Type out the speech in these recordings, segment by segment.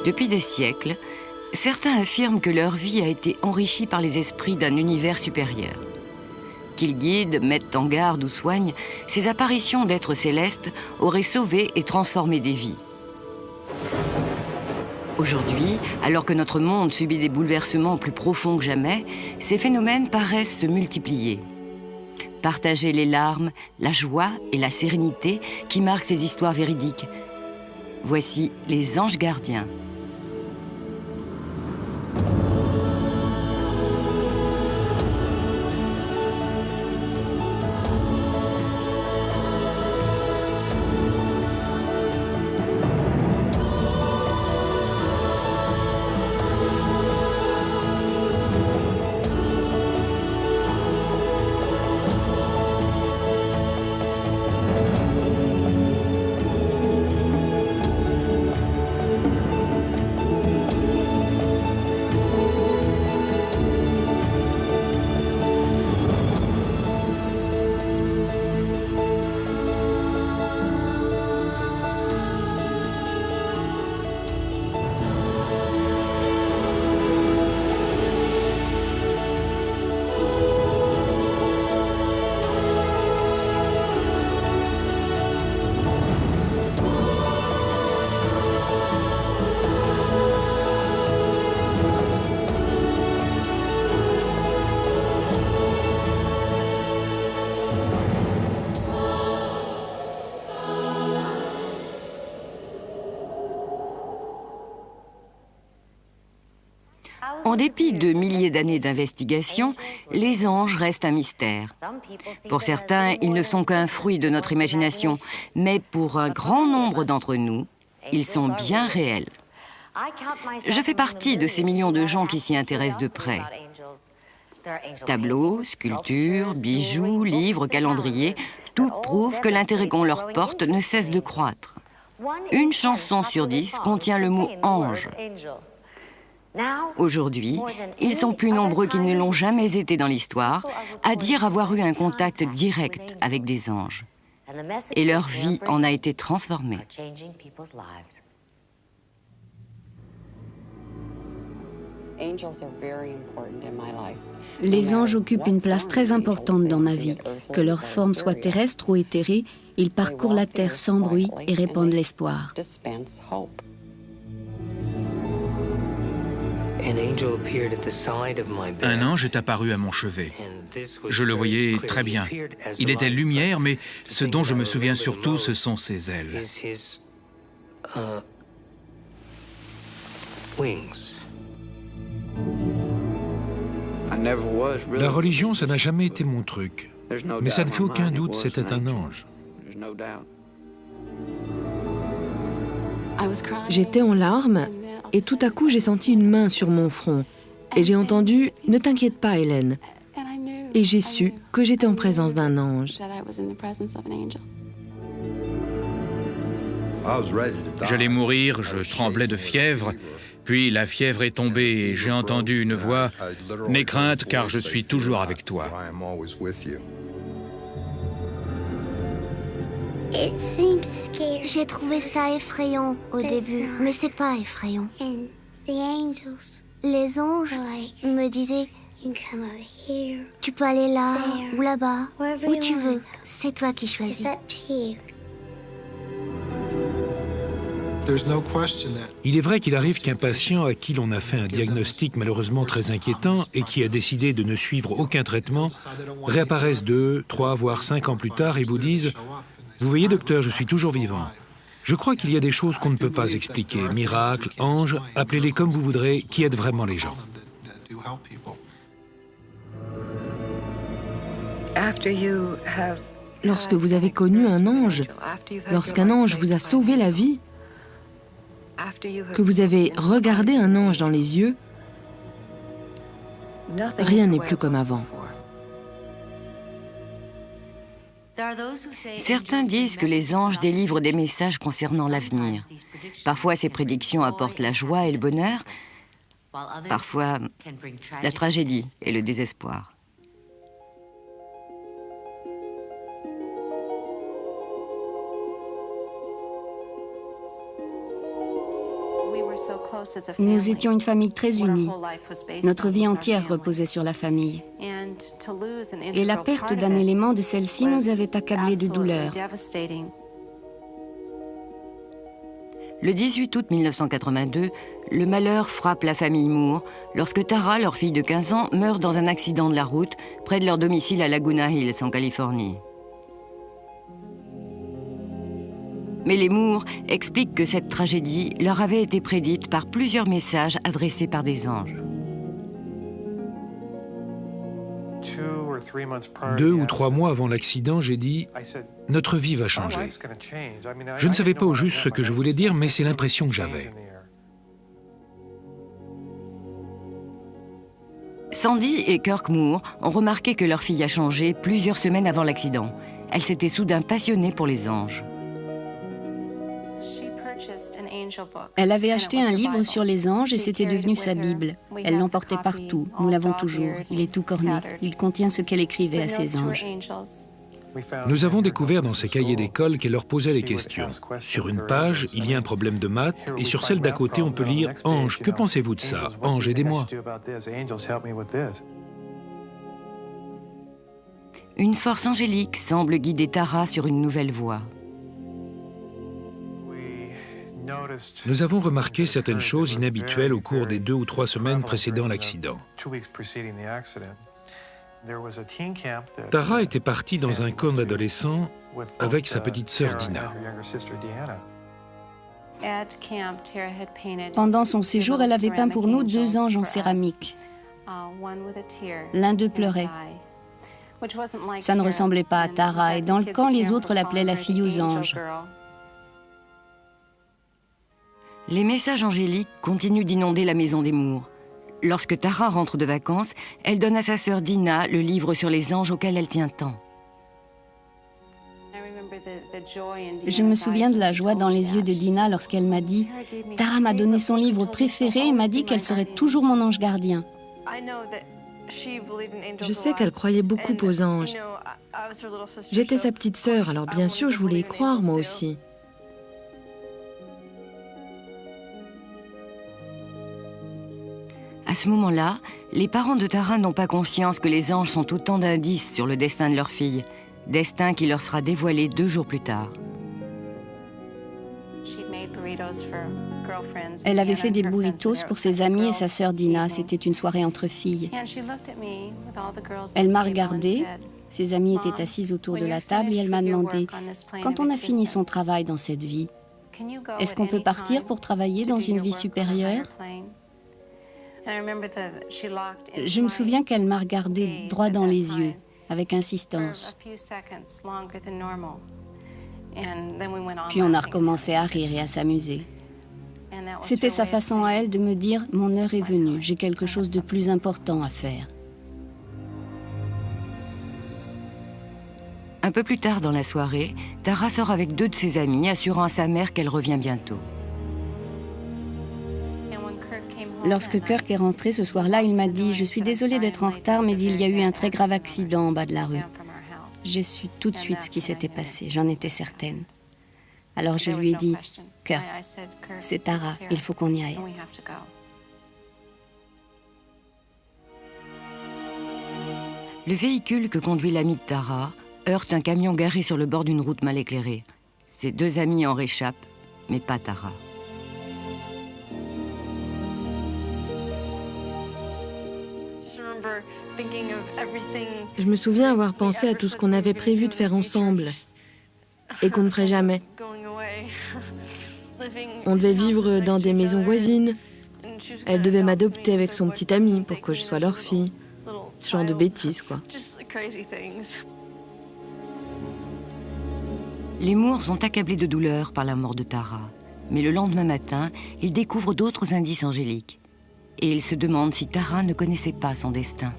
Depuis des siècles, certains affirment que leur vie a été enrichie par les esprits d'un univers supérieur. Qu'ils guident, mettent en garde ou soignent, ces apparitions d'êtres célestes auraient sauvé et transformé des vies. Aujourd'hui, alors que notre monde subit des bouleversements plus profonds que jamais, ces phénomènes paraissent se multiplier. Partager les larmes, la joie et la sérénité qui marquent ces histoires véridiques. Voici les anges gardiens. En dépit de milliers d'années d'investigation, les anges restent un mystère. Pour certains, ils ne sont qu'un fruit de notre imagination, mais pour un grand nombre d'entre nous, ils sont bien réels. Je fais partie de ces millions de gens qui s'y intéressent de près. Tableaux, sculptures, bijoux, livres, calendriers, tout prouve que l'intérêt qu'on leur porte ne cesse de croître. Une chanson sur 10 contient le mot « ange ». Aujourd'hui, ils sont plus nombreux qu'ils ne l'ont jamais été dans l'histoire à dire avoir eu un contact direct avec des anges. Et leur vie en a été transformée. Les anges occupent une place très importante dans ma vie. Que leur forme soit terrestre ou éthérée, ils parcourent la terre sans bruit et répandent l'espoir. Un ange est apparu à mon chevet. Je le voyais très bien. Il était lumière, mais ce dont je me souviens surtout, ce sont ses ailes. La religion, ça n'a jamais été mon truc. Mais ça ne fait aucun doute, c'était un ange. J'étais en larmes et tout à coup j'ai senti une main sur mon front et j'ai entendu « Ne t'inquiète pas, Hélène ». Et j'ai su que j'étais en présence d'un ange. J'allais mourir, je tremblais de fièvre, puis la fièvre est tombée et j'ai entendu une voix « N'aie crainte car je suis toujours avec toi ». J'ai trouvé ça effrayant au début, mais c'est pas effrayant. Les anges me disaient « Tu peux aller là ou là-bas, où tu veux, c'est toi qui choisis. » Il est vrai qu'il arrive qu'un patient à qui l'on a fait un diagnostic malheureusement très inquiétant et qui a décidé de ne suivre aucun traitement réapparaisse 2, 3, voire 5 ans plus tard et vous dise « Vous voyez, docteur, je suis toujours vivant. » Je crois qu'il y a des choses qu'on ne peut pas expliquer, miracles, anges, appelez-les comme vous voudrez, qui aident vraiment les gens. Lorsque vous avez connu un ange, lorsqu'un ange vous a sauvé la vie, que vous avez regardé un ange dans les yeux, rien n'est plus comme avant. Certains disent que les anges délivrent des messages concernant l'avenir. Parfois, ces prédictions apportent la joie et le bonheur, parfois la tragédie et le désespoir. Nous étions une famille très unie. Notre vie entière reposait sur la famille. Et la perte d'un élément de celle-ci nous avait accablés de douleur. Le 18 août 1982, le malheur frappe la famille Moore lorsque Tara, leur fille de 15 ans, meurt dans un accident de la route près de leur domicile à Laguna Hills, en Californie. Mais les Moore expliquent que cette tragédie leur avait été prédite par plusieurs messages adressés par des anges. 2 ou 3 mois avant l'accident, j'ai dit « Notre vie va changer ». Je ne savais pas au juste ce que je voulais dire, mais c'est l'impression que j'avais. Sandy et Kirk Moore ont remarqué que leur fille a changé plusieurs semaines avant l'accident. Elle s'était soudain passionnée pour les anges. Elle avait acheté un livre sur les anges et c'était devenu sa Bible. Elle l'emportait partout. Nous l'avons toujours. Il est tout corné. Il contient ce qu'elle écrivait à ses anges. Nous avons découvert dans ses cahiers d'école qu'elle leur posait des questions. Sur une page, il y a un problème de maths, et sur celle d'à côté, on peut lire « Ange, que pensez-vous de ça? Ange, aidez-moi ». Une force angélique semble guider Tara sur une nouvelle voie. Nous avons remarqué certaines choses inhabituelles au cours des 2 ou 3 semaines précédant l'accident. Tara était partie dans un camp d'adolescents avec sa petite sœur Dina. Pendant son séjour, elle avait peint pour nous 2 anges en céramique. L'un d'eux pleurait. Ça ne ressemblait pas à Tara, et dans le camp, les autres l'appelaient la fille aux anges. Les messages angéliques continuent d'inonder la maison des Moore. Lorsque Tara rentre de vacances, elle donne à sa sœur Dina le livre sur les anges auquel elle tient tant. Je me souviens de la joie dans les yeux de Dina lorsqu'elle m'a dit « Tara m'a donné son livre préféré et m'a dit qu'elle serait toujours mon ange gardien. » Je sais qu'elle croyait beaucoup aux anges. J'étais sa petite sœur, alors bien sûr, je voulais y croire moi aussi. À ce moment-là, les parents de Tara n'ont pas conscience que les anges sont autant d'indices sur le destin de leur fille, destin qui leur sera dévoilé 2 jours plus tard. Elle avait fait des burritos pour ses amis et sa sœur Dina. C'était une soirée entre filles. Elle m'a regardée. Ses amis étaient assises autour de la table et elle m'a demandé « Quand on a fini son travail dans cette vie, est-ce qu'on peut partir pour travailler dans une vie supérieure ?» Je me souviens qu'elle m'a regardé droit dans les yeux, avec insistance. Puis on a recommencé à rire et à s'amuser. C'était sa façon à elle de me dire « Mon heure est venue, j'ai quelque chose de plus important à faire. » Un peu plus tard dans la soirée, Tara sort avec 2 de ses amis, assurant à sa mère qu'elle revient bientôt. Lorsque Kirk est rentré ce soir-là, il m'a dit « Je suis désolée d'être en retard, mais il y a eu un très grave accident en bas de la rue. » J'ai su tout de suite ce qui s'était passé, j'en étais certaine. Alors je lui ai dit « Kirk, c'est Tara, il faut qu'on y aille. » Le véhicule que conduit l'ami de Tara heurte un camion garé sur le bord d'une route mal éclairée. Ses 2 amis en réchappent, mais pas Tara. Je me souviens avoir pensé à tout ce qu'on avait prévu de faire ensemble et qu'on ne ferait jamais. On devait vivre dans des maisons voisines. Elle devait m'adopter avec son petit ami pour que je sois leur fille. Ce genre de bêtises, quoi. Les Moore sont accablés de douleur par la mort de Tara. Mais le lendemain matin, ils découvrent d'autres indices angéliques. Et ils se demandent si Tara ne connaissait pas son destin.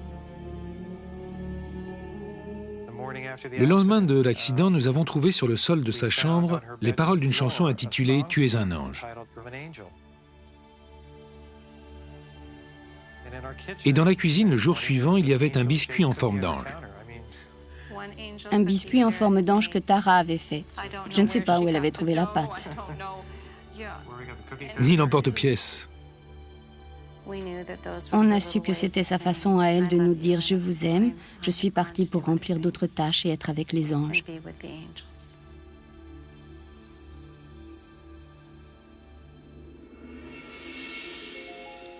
Le lendemain de l'accident, nous avons trouvé sur le sol de sa chambre les paroles d'une chanson intitulée « Tu es un ange ». Et dans la cuisine, le jour suivant, il y avait un biscuit en forme d'ange. Un biscuit en forme d'ange que Tara avait fait. Je ne sais pas où elle avait trouvé la pâte. ni l'emporte-pièce. On a su que c'était sa façon à elle de nous dire « Je vous aime, je suis partie pour remplir d'autres tâches et être avec les anges ».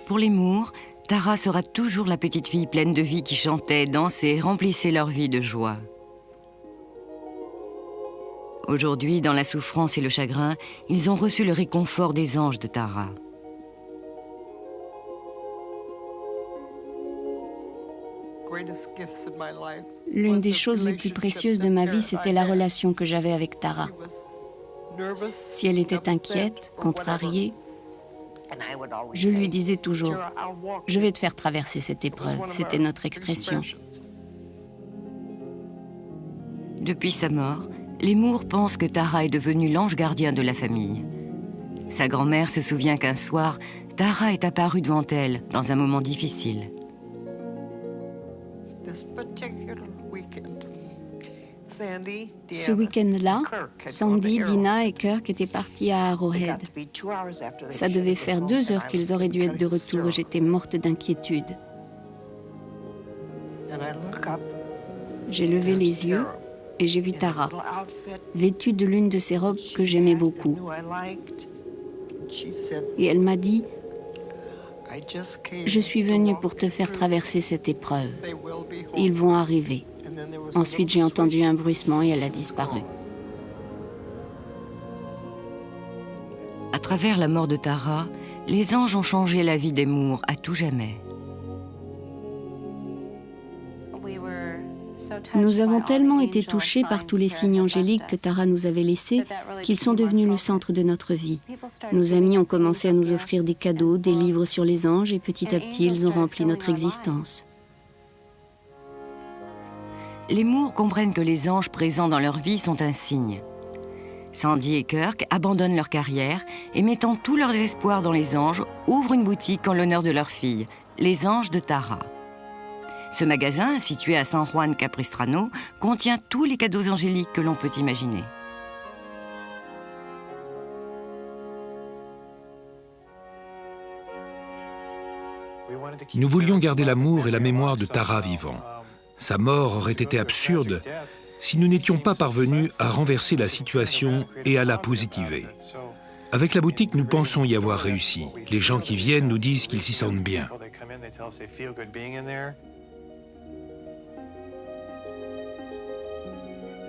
Pour les Moore, Tara sera toujours la petite fille pleine de vie qui chantait, dansait, remplissait leur vie de joie. Aujourd'hui, dans la souffrance et le chagrin, ils ont reçu le réconfort des anges de Tara. L'une des choses les plus précieuses de ma vie, c'était la relation que j'avais avec Tara. Si elle était inquiète, contrariée, je lui disais toujours « Je vais te faire traverser cette épreuve ». C'était notre expression. Depuis sa mort, les Moore pensent que Tara est devenue l'ange gardien de la famille. Sa grand-mère se souvient qu'un soir, Tara est apparue devant elle dans un moment difficile. Ce week-end-là, Sandy, Dina et Kirk étaient partis à Arrowhead. Ça devait faire 2 heures qu'ils auraient dû être de retour et j'étais morte d'inquiétude. J'ai levé les yeux et j'ai vu Tara, vêtue de l'une de ces robes que j'aimais beaucoup. Et elle m'a dit « Je suis venue pour te faire traverser cette épreuve. Ils vont arriver. » Ensuite, j'ai entendu un bruissement et elle a disparu. À travers la mort de Tara, les anges ont changé la vie des Moore à tout jamais. Nous avons tellement été touchés par tous les signes angéliques que Tara nous avait laissés qu'ils sont devenus le centre de notre vie. Nos amis ont commencé à nous offrir des cadeaux, des livres sur les anges et petit à petit, ils ont rempli notre existence. Les Moore comprennent que les anges présents dans leur vie sont un signe. Sandy et Kirk abandonnent leur carrière et, mettant tous leurs espoirs dans les anges, ouvrent une boutique en l'honneur de leur fille, les Anges de Tara. Ce magasin, situé à San Juan Capistrano, contient tous les cadeaux angéliques que l'on peut imaginer. Nous voulions garder l'amour et la mémoire de Tara vivant. Sa mort aurait été absurde si nous n'étions pas parvenus à renverser la situation et à la positiver. Avec la boutique, nous pensons y avoir réussi. Les gens qui viennent nous disent qu'ils s'y sentent bien.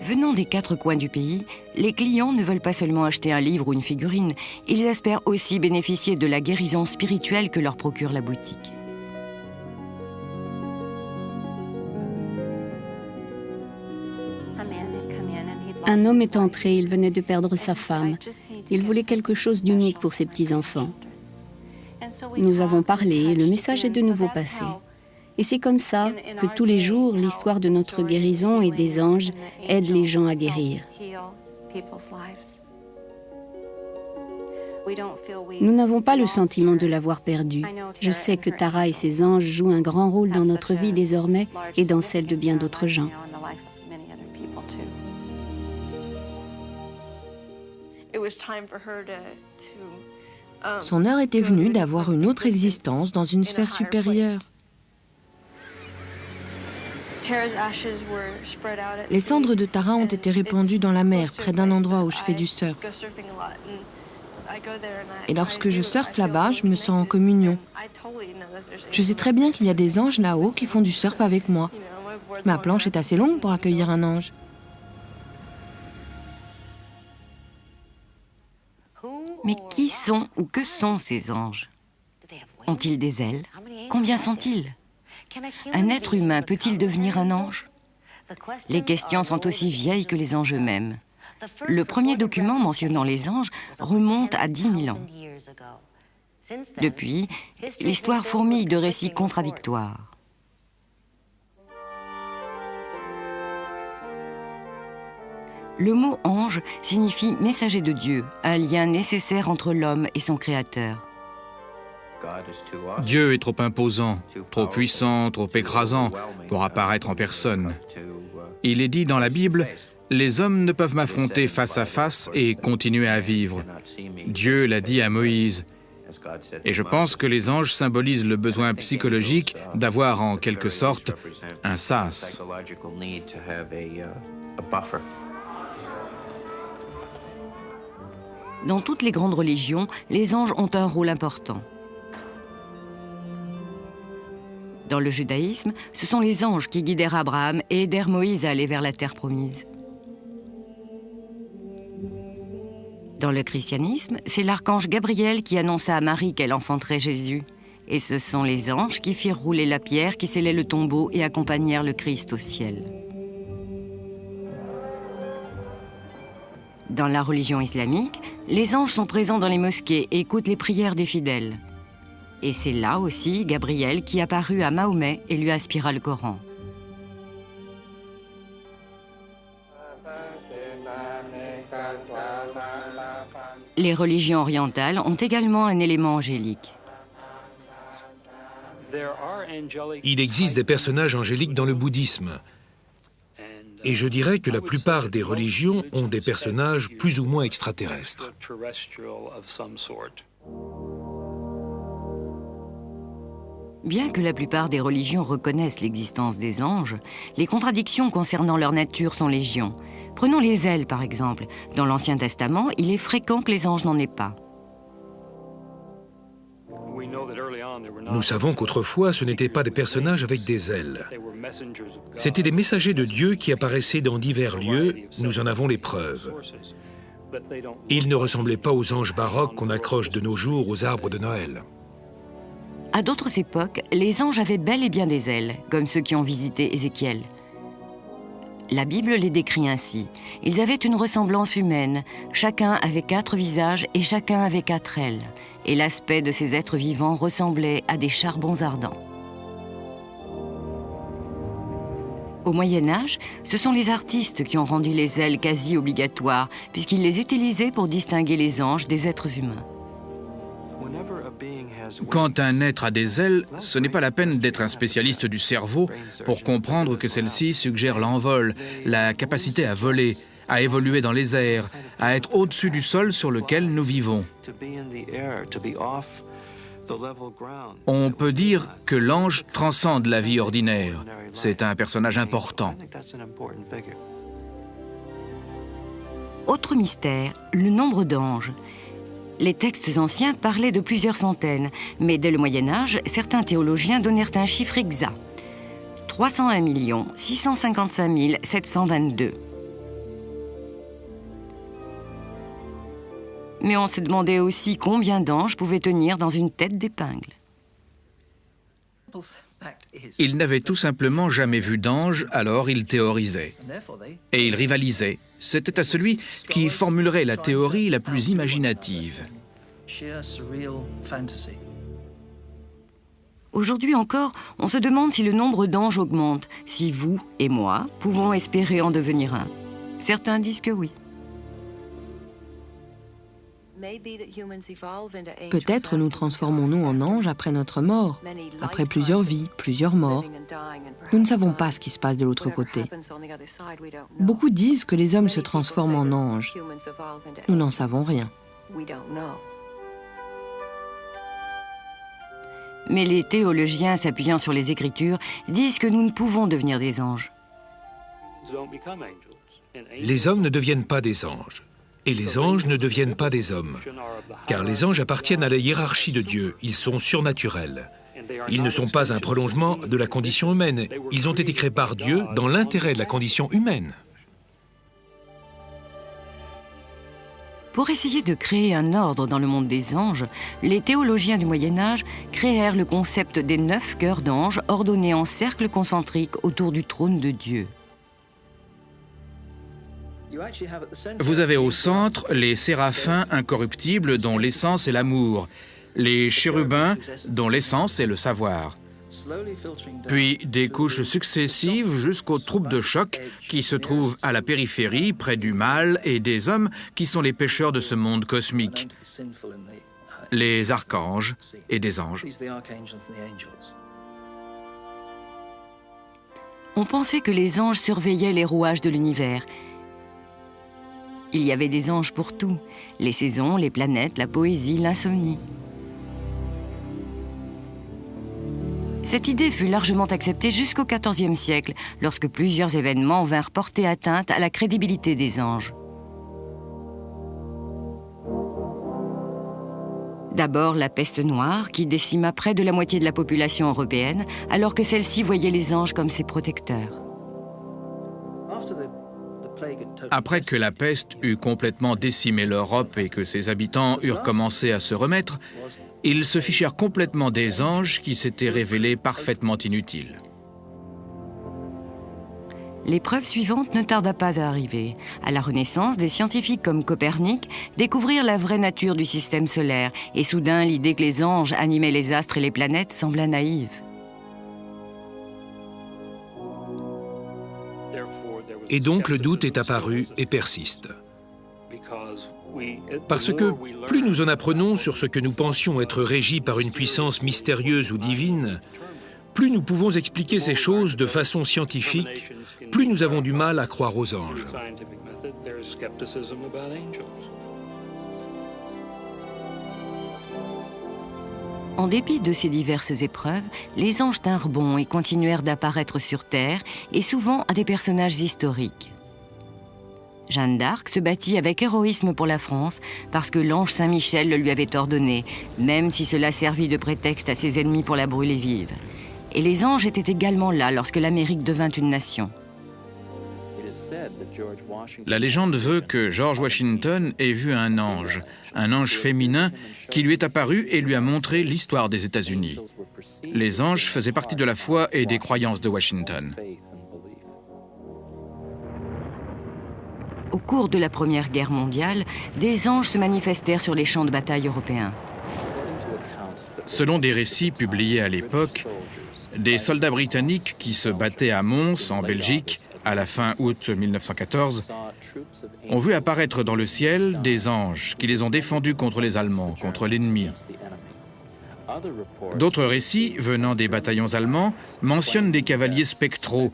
Venant des 4 coins du pays, les clients ne veulent pas seulement acheter un livre ou une figurine, ils espèrent aussi bénéficier de la guérison spirituelle que leur procure la boutique. Un homme est entré, il venait de perdre sa femme. Il voulait quelque chose d'unique pour ses petits-enfants. Nous avons parlé et le message est de nouveau passé. Et c'est comme ça que tous les jours, l'histoire de notre guérison et des anges aide les gens à guérir. Nous n'avons pas le sentiment de l'avoir perdu. Je sais que Tara et ses anges jouent un grand rôle dans notre vie désormais et dans celle de bien d'autres gens. Son heure était venue d'avoir une autre existence dans une sphère supérieure. Les cendres de Tara ont été répandues dans la mer, près d'un endroit où je fais du surf. Et lorsque je surfe là-bas, je me sens en communion. Je sais très bien qu'il y a des anges là-haut qui font du surf avec moi. Ma planche est assez longue pour accueillir un ange. Mais qui sont ou que sont ces anges? Ont-ils des ailes? Combien sont-ils? Un être humain peut-il devenir un ange? Les questions sont aussi vieilles que les anges eux-mêmes. Le premier document mentionnant les anges remonte à 10 000 ans. Depuis, l'histoire fourmille de récits contradictoires. Le mot « ange » signifie « messager de Dieu », un lien nécessaire entre l'homme et son Créateur. Dieu est trop imposant, trop puissant, trop écrasant pour apparaître en personne. Il est dit dans la Bible Les hommes ne peuvent m'affronter face à face et continuer à vivre. Dieu l'a dit à Moïse. Et je pense que les anges symbolisent le besoin psychologique d'avoir en quelque sorte un sas. Dans toutes les grandes religions, les anges ont un rôle important. Dans le judaïsme, ce sont les anges qui guidèrent Abraham et aidèrent Moïse à aller vers la terre promise. Dans le christianisme, c'est l'archange Gabriel qui annonça à Marie qu'elle enfanterait Jésus. Et ce sont les anges qui firent rouler la pierre qui scellait le tombeau et accompagnèrent le Christ au ciel. Dans la religion islamique, les anges sont présents dans les mosquées et écoutent les prières des fidèles. Et c'est là aussi Gabriel qui apparut à Mahomet et lui inspira le Coran. Les religions orientales ont également un élément angélique. Il existe des personnages angéliques dans le bouddhisme. Et je dirais que la plupart des religions ont des personnages plus ou moins extraterrestres. Bien que la plupart des religions reconnaissent l'existence des anges, les contradictions concernant leur nature sont légion. Prenons les ailes, par exemple. Dans l'Ancien Testament, il est fréquent que les anges n'en aient pas. Nous savons qu'autrefois, ce n'étaient pas des personnages avec des ailes. C'étaient des messagers de Dieu qui apparaissaient dans divers lieux, nous en avons les preuves. Ils ne ressemblaient pas aux anges baroques qu'on accroche de nos jours aux arbres de Noël. À d'autres époques, les anges avaient bel et bien des ailes, comme ceux qui ont visité Ézéchiel. La Bible les décrit ainsi. Ils avaient une ressemblance humaine, chacun avait 4 visages et chacun avait 4 ailes. Et l'aspect de ces êtres vivants ressemblait à des charbons ardents. Au Moyen-Âge, ce sont les artistes qui ont rendu les ailes quasi obligatoires, puisqu'ils les utilisaient pour distinguer les anges des êtres humains. Quand un être a des ailes, ce n'est pas la peine d'être un spécialiste du cerveau pour comprendre que celles-ci suggèrent l'envol, la capacité à voler, à évoluer dans les airs, à être au-dessus du sol sur lequel nous vivons. On peut dire que l'ange transcende la vie ordinaire. C'est un personnage important. Autre mystère, le nombre d'anges. Les textes anciens parlaient de plusieurs centaines, mais dès le Moyen-Âge, certains théologiens donnèrent un chiffre exact. 301 655 722. Mais on se demandait aussi combien d'anges pouvaient tenir dans une tête d'épingle. Ils n'avaient tout simplement jamais vu d'ange, alors ils théorisaient. Et ils rivalisaient. C'était à celui qui formulerait la théorie la plus imaginative. Aujourd'hui encore, on se demande si le nombre d'anges augmente, si vous et moi pouvons espérer en devenir un. Certains disent que oui. Peut-être nous transformons-nous en anges après notre mort, après plusieurs vies, plusieurs morts. Nous ne savons pas ce qui se passe de l'autre côté. Beaucoup disent que les hommes se transforment en anges. Nous n'en savons rien. Mais les théologiens, s'appuyant sur les Écritures, disent que nous ne pouvons devenir des anges. Les hommes ne deviennent pas des anges. Et les anges ne deviennent pas des hommes. Car les anges appartiennent à la hiérarchie de Dieu. Ils sont surnaturels. Ils ne sont pas un prolongement de la condition humaine. Ils ont été créés par Dieu dans l'intérêt de la condition humaine. Pour essayer de créer un ordre dans le monde des anges, les théologiens du Moyen-Âge créèrent le concept des 9 cœurs d'anges ordonnés en cercle concentrique autour du trône de Dieu. Vous avez au centre les séraphins incorruptibles dont l'essence est l'amour, les chérubins dont l'essence est le savoir, puis des couches successives jusqu'aux troupes de choc qui se trouvent à la périphérie, près du mal et des hommes qui sont les pécheurs de ce monde cosmique, les archanges et des anges. On pensait que les anges surveillaient les rouages de l'univers, Il y avait des anges pour tout, les saisons, les planètes, la poésie, l'insomnie. Cette idée fut largement acceptée jusqu'au XIVe siècle, lorsque plusieurs événements vinrent porter atteinte à la crédibilité des anges. D'abord la peste noire, qui décima près de la moitié de la population européenne, alors que celle-ci voyait les anges comme ses protecteurs. Après que la peste eut complètement décimé l'Europe et que ses habitants eurent commencé à se remettre, ils se fichèrent complètement des anges qui s'étaient révélés parfaitement inutiles. L'épreuve suivante ne tarda pas à arriver. À la Renaissance, des scientifiques comme Copernic découvrirent la vraie nature du système solaire, et soudain l'idée que les anges animaient les astres et les planètes sembla naïve. Et donc le doute est apparu et persiste. Parce que plus nous en apprenons sur ce que nous pensions être régis par une puissance mystérieuse ou divine, plus nous pouvons expliquer ces choses de façon scientifique, plus nous avons du mal à croire aux anges. En dépit de ces diverses épreuves, les anges tinrent bon et continuèrent d'apparaître sur Terre, et souvent à des personnages historiques. Jeanne d'Arc se battit avec héroïsme pour la France parce que l'ange Saint-Michel le lui avait ordonné, même si cela servit de prétexte à ses ennemis pour la brûler vive. Et les anges étaient également là lorsque l'Amérique devint une nation. La légende veut que George Washington ait vu un ange féminin qui lui est apparu et lui a montré l'histoire des États-Unis. Les anges faisaient partie de la foi et des croyances de Washington. Au cours de la Première Guerre mondiale, des anges se manifestèrent sur les champs de bataille européens. Selon des récits publiés à l'époque, des soldats britanniques qui se battaient à Mons, en Belgique, à la fin août 1914, ont vu apparaître dans le ciel des anges qui les ont défendus contre les Allemands, contre l'ennemi. D'autres récits, venant des bataillons allemands, mentionnent des cavaliers spectraux,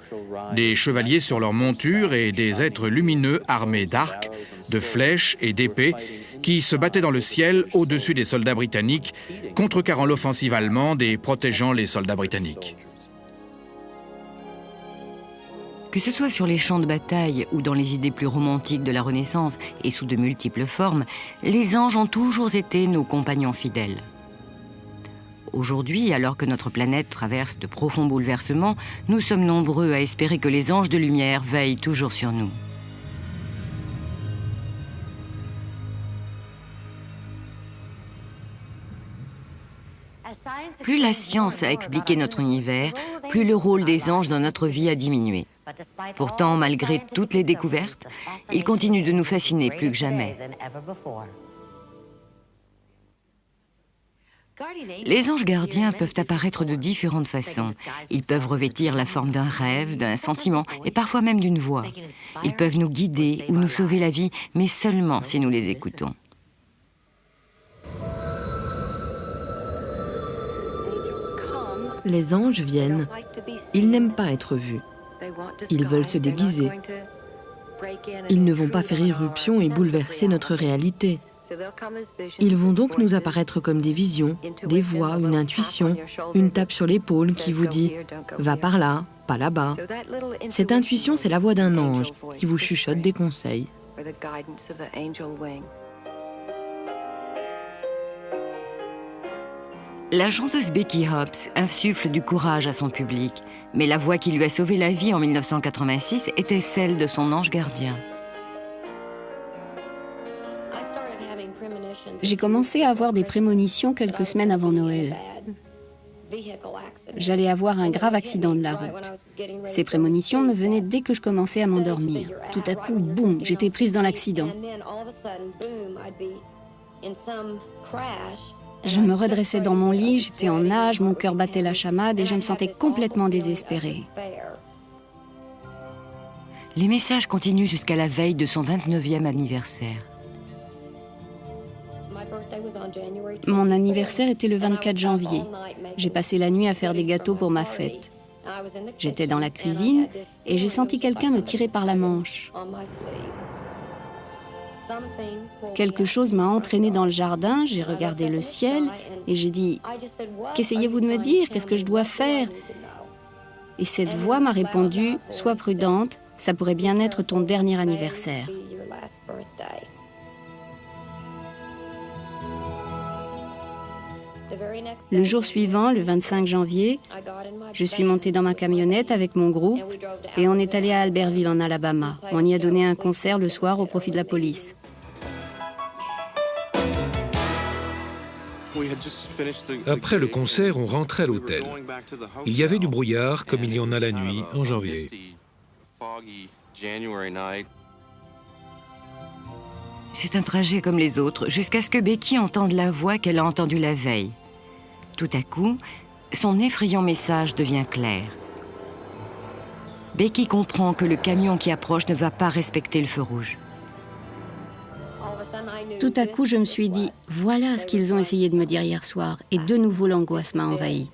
des chevaliers sur leur monture et des êtres lumineux armés d'arcs, de flèches et d'épées qui se battaient dans le ciel au-dessus des soldats britanniques, contrecarrant l'offensive allemande et protégeant les soldats britanniques. Que ce soit sur les champs de bataille ou dans les idées plus romantiques de la Renaissance et sous de multiples formes, les anges ont toujours été nos compagnons fidèles. Aujourd'hui, alors que notre planète traverse de profonds bouleversements, nous sommes nombreux à espérer que les anges de lumière veillent toujours sur nous. Plus la science a expliqué notre univers, plus le rôle des anges dans notre vie a diminué. Pourtant, malgré toutes les découvertes, ils continuent de nous fasciner plus que jamais. Les anges gardiens peuvent apparaître de différentes façons. Ils peuvent revêtir la forme d'un rêve, d'un sentiment et parfois même d'une voix. Ils peuvent nous guider ou nous sauver la vie, mais seulement si nous les écoutons. Les anges viennent. Ils n'aiment pas être vus. Ils veulent se déguiser. Ils ne vont pas faire irruption et bouleverser notre réalité. Ils vont donc nous apparaître comme des visions, des voix, une intuition, une tape sur l'épaule qui vous dit « va par là, pas là-bas ». Cette intuition, c'est la voix d'un ange qui vous chuchote des conseils. La chanteuse Becky Hobbs insuffle du courage à son public, mais la voix qui lui a sauvé la vie en 1986 était celle de son ange gardien. J'ai commencé à avoir des prémonitions quelques semaines avant Noël. J'allais avoir un grave accident de la route. Ces prémonitions me venaient dès que je commençais à m'endormir. Tout à coup, boum, j'étais prise dans l'accident. Je me redressais dans mon lit, j'étais en nage, mon cœur battait la chamade et je me sentais complètement désespérée. Les messages continuent jusqu'à la veille de son 29e anniversaire. Mon anniversaire était le 24 janvier. J'ai passé la nuit à faire des gâteaux pour ma fête. J'étais dans la cuisine et j'ai senti quelqu'un me tirer par la manche. Quelque chose m'a entraînée dans le jardin, j'ai regardé le ciel et j'ai dit « Qu'essayez-vous de me dire? Qu'est-ce que je dois faire ?» Et cette voix m'a répondu « Sois prudente, ça pourrait bien être ton dernier anniversaire. » Le jour suivant, le 25 janvier, je suis montée dans ma camionnette avec mon groupe et on est allé à Albertville en Alabama. On y a donné un concert le soir au profit de la police. Après le concert, on rentrait à l'hôtel. Il y avait du brouillard, comme il y en a la nuit, en janvier. C'est un trajet comme les autres, jusqu'à ce que Becky entende la voix qu'elle a entendue la veille. Tout à coup, son effrayant message devient clair. Becky comprend que le camion qui approche ne va pas respecter le feu rouge. Tout à coup, je me suis dit, voilà ce qu'ils ont essayé de me dire hier soir. Et de nouveau, l'angoisse m'a envahie.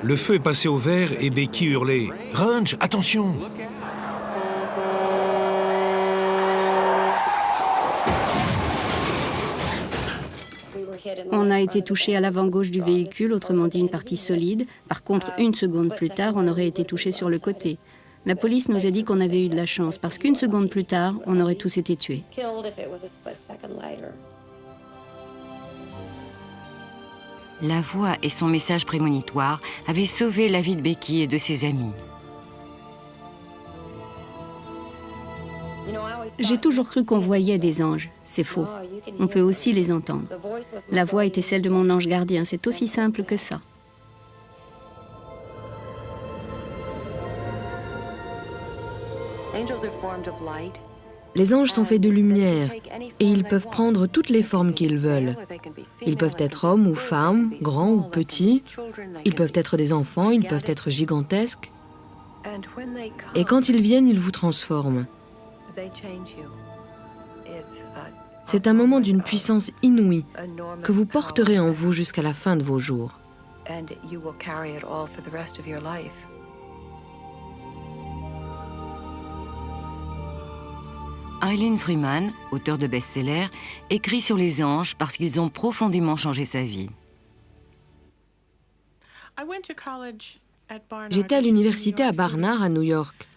Le feu est passé au vert et Becky hurlait « Range, attention !» On a été touché à l'avant-gauche du véhicule, autrement dit une partie solide. Par contre, une seconde plus tard, on aurait été touché sur le côté. La police nous a dit qu'on avait eu de la chance, parce qu'une seconde plus tard, on aurait tous été tués. La voix et son message prémonitoire avaient sauvé la vie de Becky et de ses amis. J'ai toujours cru qu'on voyait des anges. C'est faux. On peut aussi les entendre. La voix était celle de mon ange gardien. C'est aussi simple que ça. Les anges sont faits de lumière et ils peuvent prendre toutes les formes qu'ils veulent. Ils peuvent être hommes ou femmes, grands ou petits. Ils peuvent être des enfants, ils peuvent être gigantesques. Et quand ils viennent, ils vous transforment. C'est un moment d'une puissance inouïe que vous porterez en vous jusqu'à la fin de vos jours. Eileen Freeman, auteure de best-sellers, écrit sur les anges parce qu'ils ont profondément changé sa vie. J'étais à l'université à Barnard, à New York.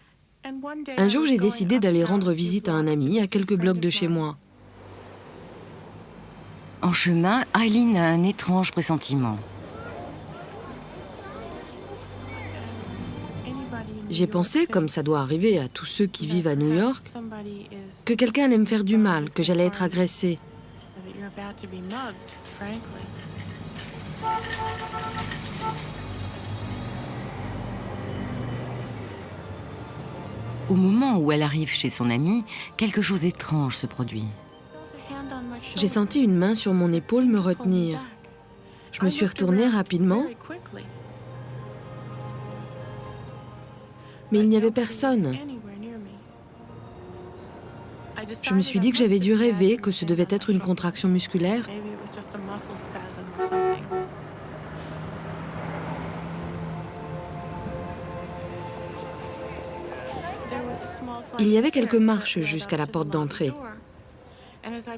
Un jour, j'ai décidé d'aller rendre visite à un ami à quelques blocs de chez moi. En chemin, Eileen a un étrange pressentiment. J'ai pensé, comme ça doit arriver à tous ceux qui vivent à New York, que quelqu'un allait me faire du mal, que j'allais être agressée. Au moment où elle arrive chez son amie, quelque chose d'étrange se produit. J'ai senti une main sur mon épaule me retenir. Je me suis retournée rapidement, mais il n'y avait personne. Je me suis dit que j'avais dû rêver, que ce devait être une contraction musculaire. Il y avait quelques marches jusqu'à la porte d'entrée.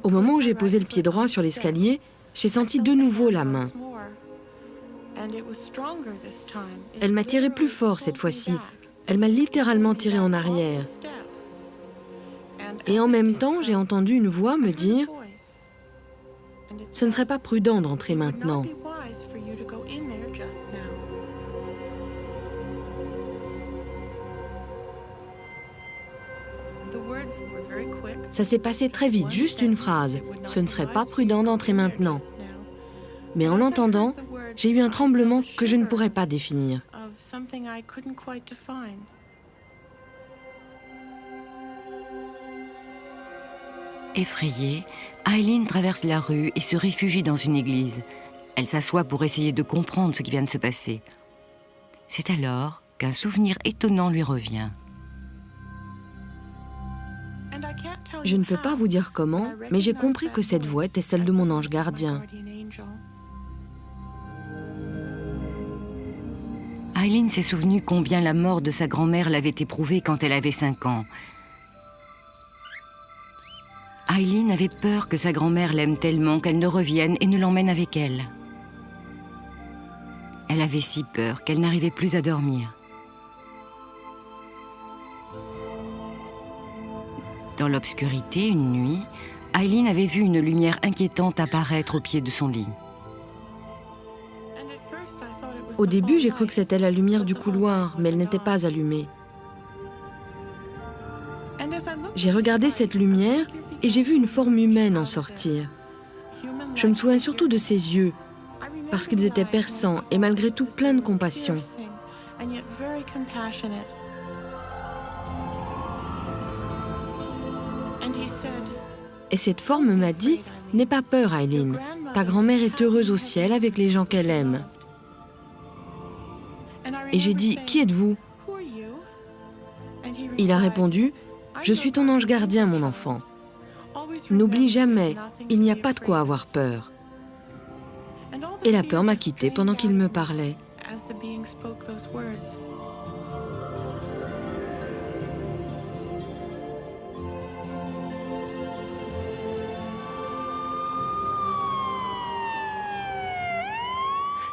Au moment où j'ai posé le pied droit sur l'escalier, j'ai senti de nouveau la main. Elle m'a tiré plus fort cette fois-ci. Elle m'a littéralement tiré en arrière. Et en même temps, j'ai entendu une voix me dire « Ce ne serait pas prudent d'entrer maintenant. » Ça s'est passé très vite, juste une phrase. « Ce ne serait pas prudent d'entrer maintenant. » Mais en l'entendant, j'ai eu un tremblement que je ne pourrais pas définir. Effrayée, Eileen traverse la rue et se réfugie dans une église. Elle s'assoit pour essayer de comprendre ce qui vient de se passer. C'est alors qu'un souvenir étonnant lui revient. Je ne peux pas vous dire comment, mais j'ai compris que cette voix était celle de mon ange gardien. Eileen s'est souvenu combien la mort de sa grand-mère l'avait éprouvée quand elle avait 5 ans. Eileen avait peur que sa grand-mère l'aime tellement qu'elle ne revienne et ne l'emmène avec elle. Elle avait si peur qu'elle n'arrivait plus à dormir. Dans l'obscurité, une nuit, Eileen avait vu une lumière inquiétante apparaître au pied de son lit. Au début, j'ai cru que c'était la lumière du couloir, mais elle n'était pas allumée. J'ai regardé cette lumière et j'ai vu une forme humaine en sortir. Je me souviens surtout de ses yeux, parce qu'ils étaient perçants et malgré tout pleins de compassion. Et cette forme m'a dit « N'aie pas peur, Eileen. Ta grand-mère est heureuse au ciel avec les gens qu'elle aime. » Et j'ai dit « Qui êtes-vous » Il a répondu « Je suis ton ange gardien, mon enfant. N'oublie jamais, il n'y a pas de quoi avoir peur. » Et la peur m'a quittée pendant qu'il me parlait.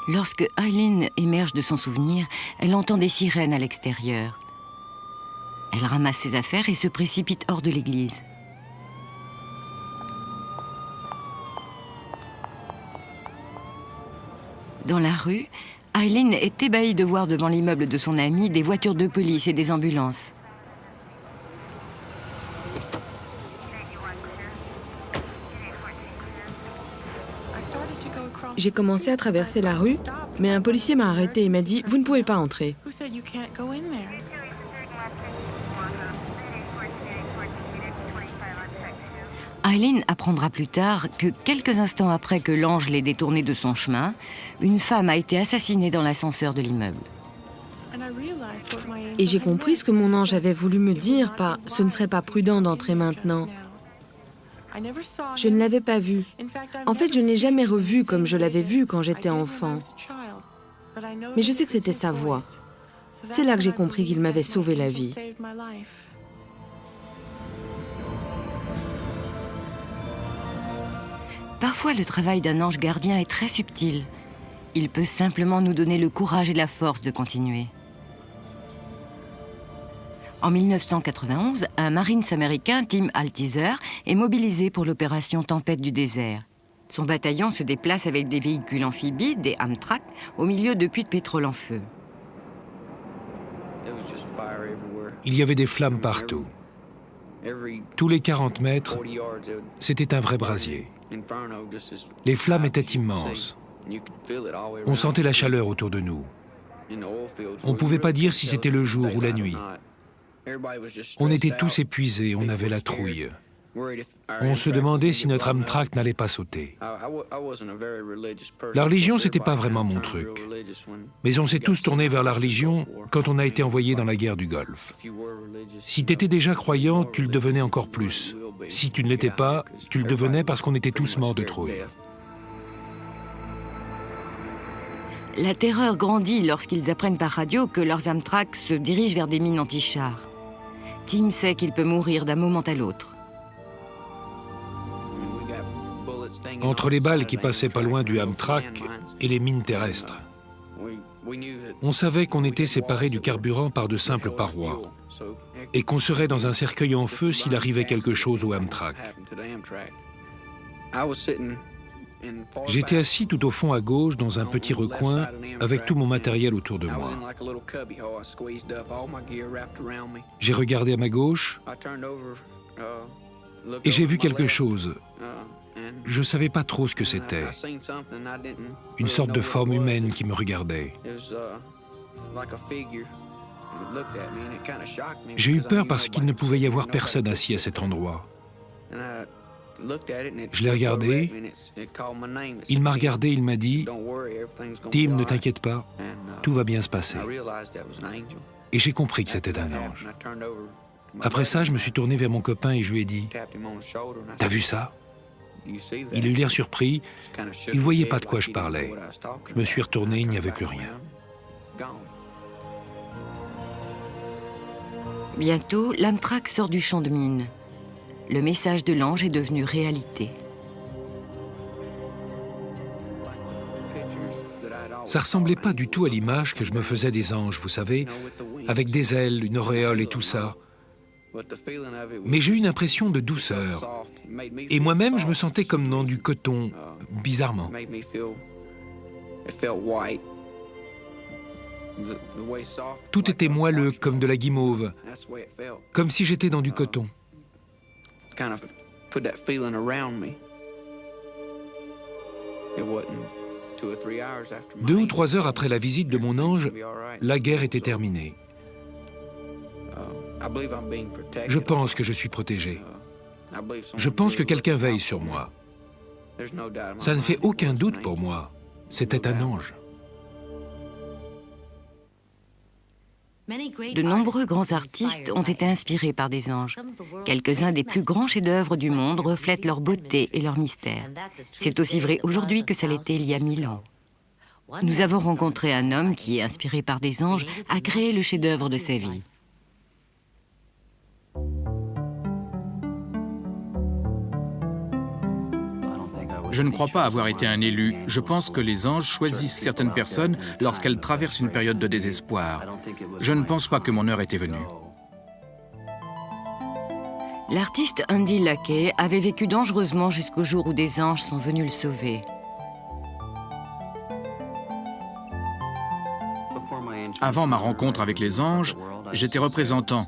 Lorsque Eileen émerge de son souvenir, elle entend des sirènes à l'extérieur. Elle ramasse ses affaires et se précipite hors de l'église. Dans la rue, Eileen est ébahie de voir devant l'immeuble de son amie des voitures de police et des ambulances. J'ai commencé à traverser la rue, mais un policier m'a arrêté et m'a dit « Vous ne pouvez pas entrer ». Eileen apprendra plus tard que quelques instants après que l'ange l'ait détournée de son chemin, une femme a été assassinée dans l'ascenseur de l'immeuble. Et j'ai compris ce que mon ange avait voulu me dire par « Ce ne serait pas prudent d'entrer maintenant ». Je ne l'avais pas vu. En fait, je ne l'ai jamais revu comme je l'avais vu quand j'étais enfant. Mais je sais que c'était sa voix. C'est là que j'ai compris qu'il m'avait sauvé la vie. Parfois, le travail d'un ange gardien est très subtil. Il peut simplement nous donner le courage et la force de continuer. En 1991, un Marines américain, Tim Altizer, est mobilisé pour l'opération Tempête du désert. Son bataillon se déplace avec des véhicules amphibies, des Amtrak, au milieu de puits de pétrole en feu. Il y avait des flammes partout. Tous les 40 mètres, c'était un vrai brasier. Les flammes étaient immenses. On sentait la chaleur autour de nous. On ne pouvait pas dire si c'était le jour ou la nuit. On était tous épuisés, on avait la trouille. On se demandait si notre Amtrak n'allait pas sauter. La religion, c'était pas vraiment mon truc. Mais on s'est tous tournés vers la religion quand on a été envoyé dans la guerre du Golfe. Si tu étais déjà croyant, tu le devenais encore plus. Si tu ne l'étais pas, tu le devenais parce qu'on était tous morts de trouille. La terreur grandit lorsqu'ils apprennent par radio que leurs Amtrak se dirigent vers des mines anti-chars. Tim sait qu'il peut mourir d'un moment à l'autre. Entre les balles qui passaient pas loin du Amtrak et les mines terrestres, on savait qu'on était séparés du carburant par de simples parois et qu'on serait dans un cercueil en feu s'il arrivait quelque chose au Amtrak. J'étais assis tout au fond à gauche dans un petit recoin avec tout mon matériel autour de moi. J'ai regardé à ma gauche et j'ai vu quelque chose. Je ne savais pas trop ce que c'était. Une sorte de forme humaine qui me regardait. J'ai eu peur parce qu'il ne pouvait y avoir personne assis à cet endroit. Je l'ai regardé. Il m'a regardé, il m'a dit « Tim, ne t'inquiète pas, tout va bien se passer. » Et j'ai compris que c'était un ange. Après ça, je me suis tourné vers mon copain et je lui ai dit « T'as vu ça ?» Il a eu l'air surpris. Il ne voyait pas de quoi je parlais. Je me suis retourné, il n'y avait plus rien. Bientôt, l'Amtrak sort du champ de mine. Le message de l'ange est devenu réalité. Ça ressemblait pas du tout à l'image que je me faisais des anges, vous savez, avec des ailes, une auréole et tout ça. Mais j'ai eu une impression de douceur. Et moi-même, je me sentais comme dans du coton, bizarrement. Tout était moelleux, comme de la guimauve, comme si j'étais dans du coton. 2 ou 3 heures après la visite de mon ange, la guerre était terminée. Je pense que je suis protégé. Je pense que quelqu'un veille sur moi. Ça ne fait aucun doute pour moi. C'était un ange. De nombreux grands artistes ont été inspirés par des anges. Quelques-uns des plus grands chefs-d'œuvre du monde reflètent leur beauté et leur mystère. C'est aussi vrai aujourd'hui que ça l'était il y a 1000 ans. Nous avons rencontré un homme qui, inspiré par des anges, a créé le chef-d'œuvre de sa vie. Je ne crois pas avoir été un élu. Je pense que les anges choisissent certaines personnes lorsqu'elles traversent une période de désespoir. Je ne pense pas que mon heure était venue. L'artiste Andy Lackey avait vécu dangereusement jusqu'au jour où des anges sont venus le sauver. Avant ma rencontre avec les anges, j'étais représentant.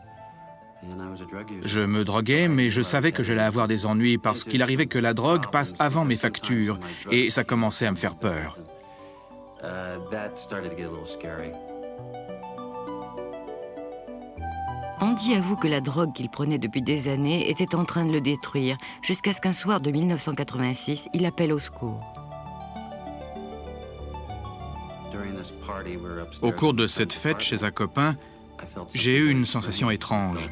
Je me droguais, mais je savais que j'allais avoir des ennuis parce qu'il arrivait que la drogue passe avant mes factures et ça commençait à me faire peur. Andy avoue que la drogue qu'il prenait depuis des années était en train de le détruire, jusqu'à ce qu'un soir de 1986, il appelle au secours. Au cours de cette fête chez un copain, j'ai eu une sensation étrange.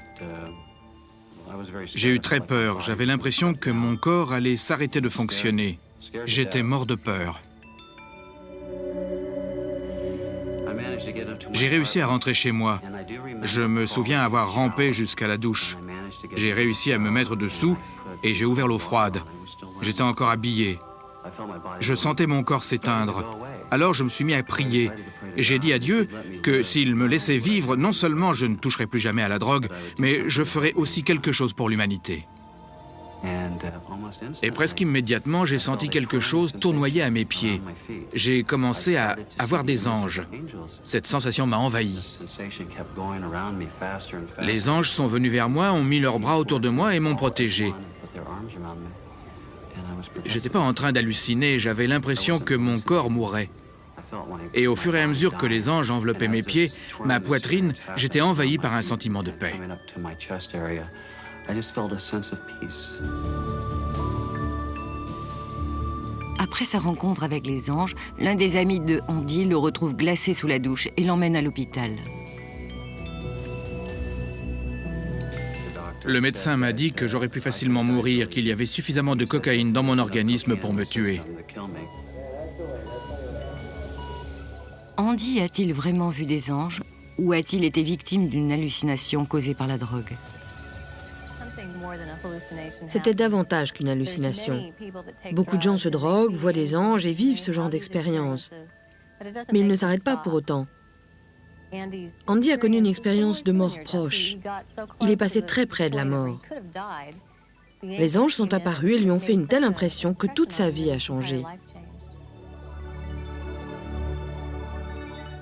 J'ai eu très peur. J'avais l'impression que mon corps allait s'arrêter de fonctionner. J'étais mort de peur. J'ai réussi à rentrer chez moi. Je me souviens avoir rampé jusqu'à la douche. J'ai réussi à me mettre dessous et j'ai ouvert l'eau froide. J'étais encore habillé. Je sentais mon corps s'éteindre. Alors je me suis mis à prier. J'ai dit à Dieu que s'il me laissait vivre, non seulement je ne toucherais plus jamais à la drogue, mais je ferais aussi quelque chose pour l'humanité. Et presque immédiatement, j'ai senti quelque chose tournoyer à mes pieds. J'ai commencé à voir des anges. Cette sensation m'a envahi. Les anges sont venus vers moi, ont mis leurs bras autour de moi et m'ont protégé. Je n'étais pas en train d'halluciner, j'avais l'impression que mon corps mourait. Et au fur et à mesure que les anges enveloppaient mes pieds, ma poitrine, j'étais envahi par un sentiment de paix. Après sa rencontre avec les anges, l'un des amis de Andy le retrouve glacé sous la douche et l'emmène à l'hôpital. Le médecin m'a dit que j'aurais pu facilement mourir, qu'il y avait suffisamment de cocaïne dans mon organisme pour me tuer. Andy a-t-il vraiment vu des anges ou a-t-il été victime d'une hallucination causée par la drogue? C'était davantage qu'une hallucination. Beaucoup de gens se droguent, voient des anges et vivent ce genre d'expérience. Mais ils ne s'arrêtent pas pour autant. Andy a connu une expérience de mort proche. Il est passé très près de la mort. Les anges sont apparus et lui ont fait une telle impression que toute sa vie a changé.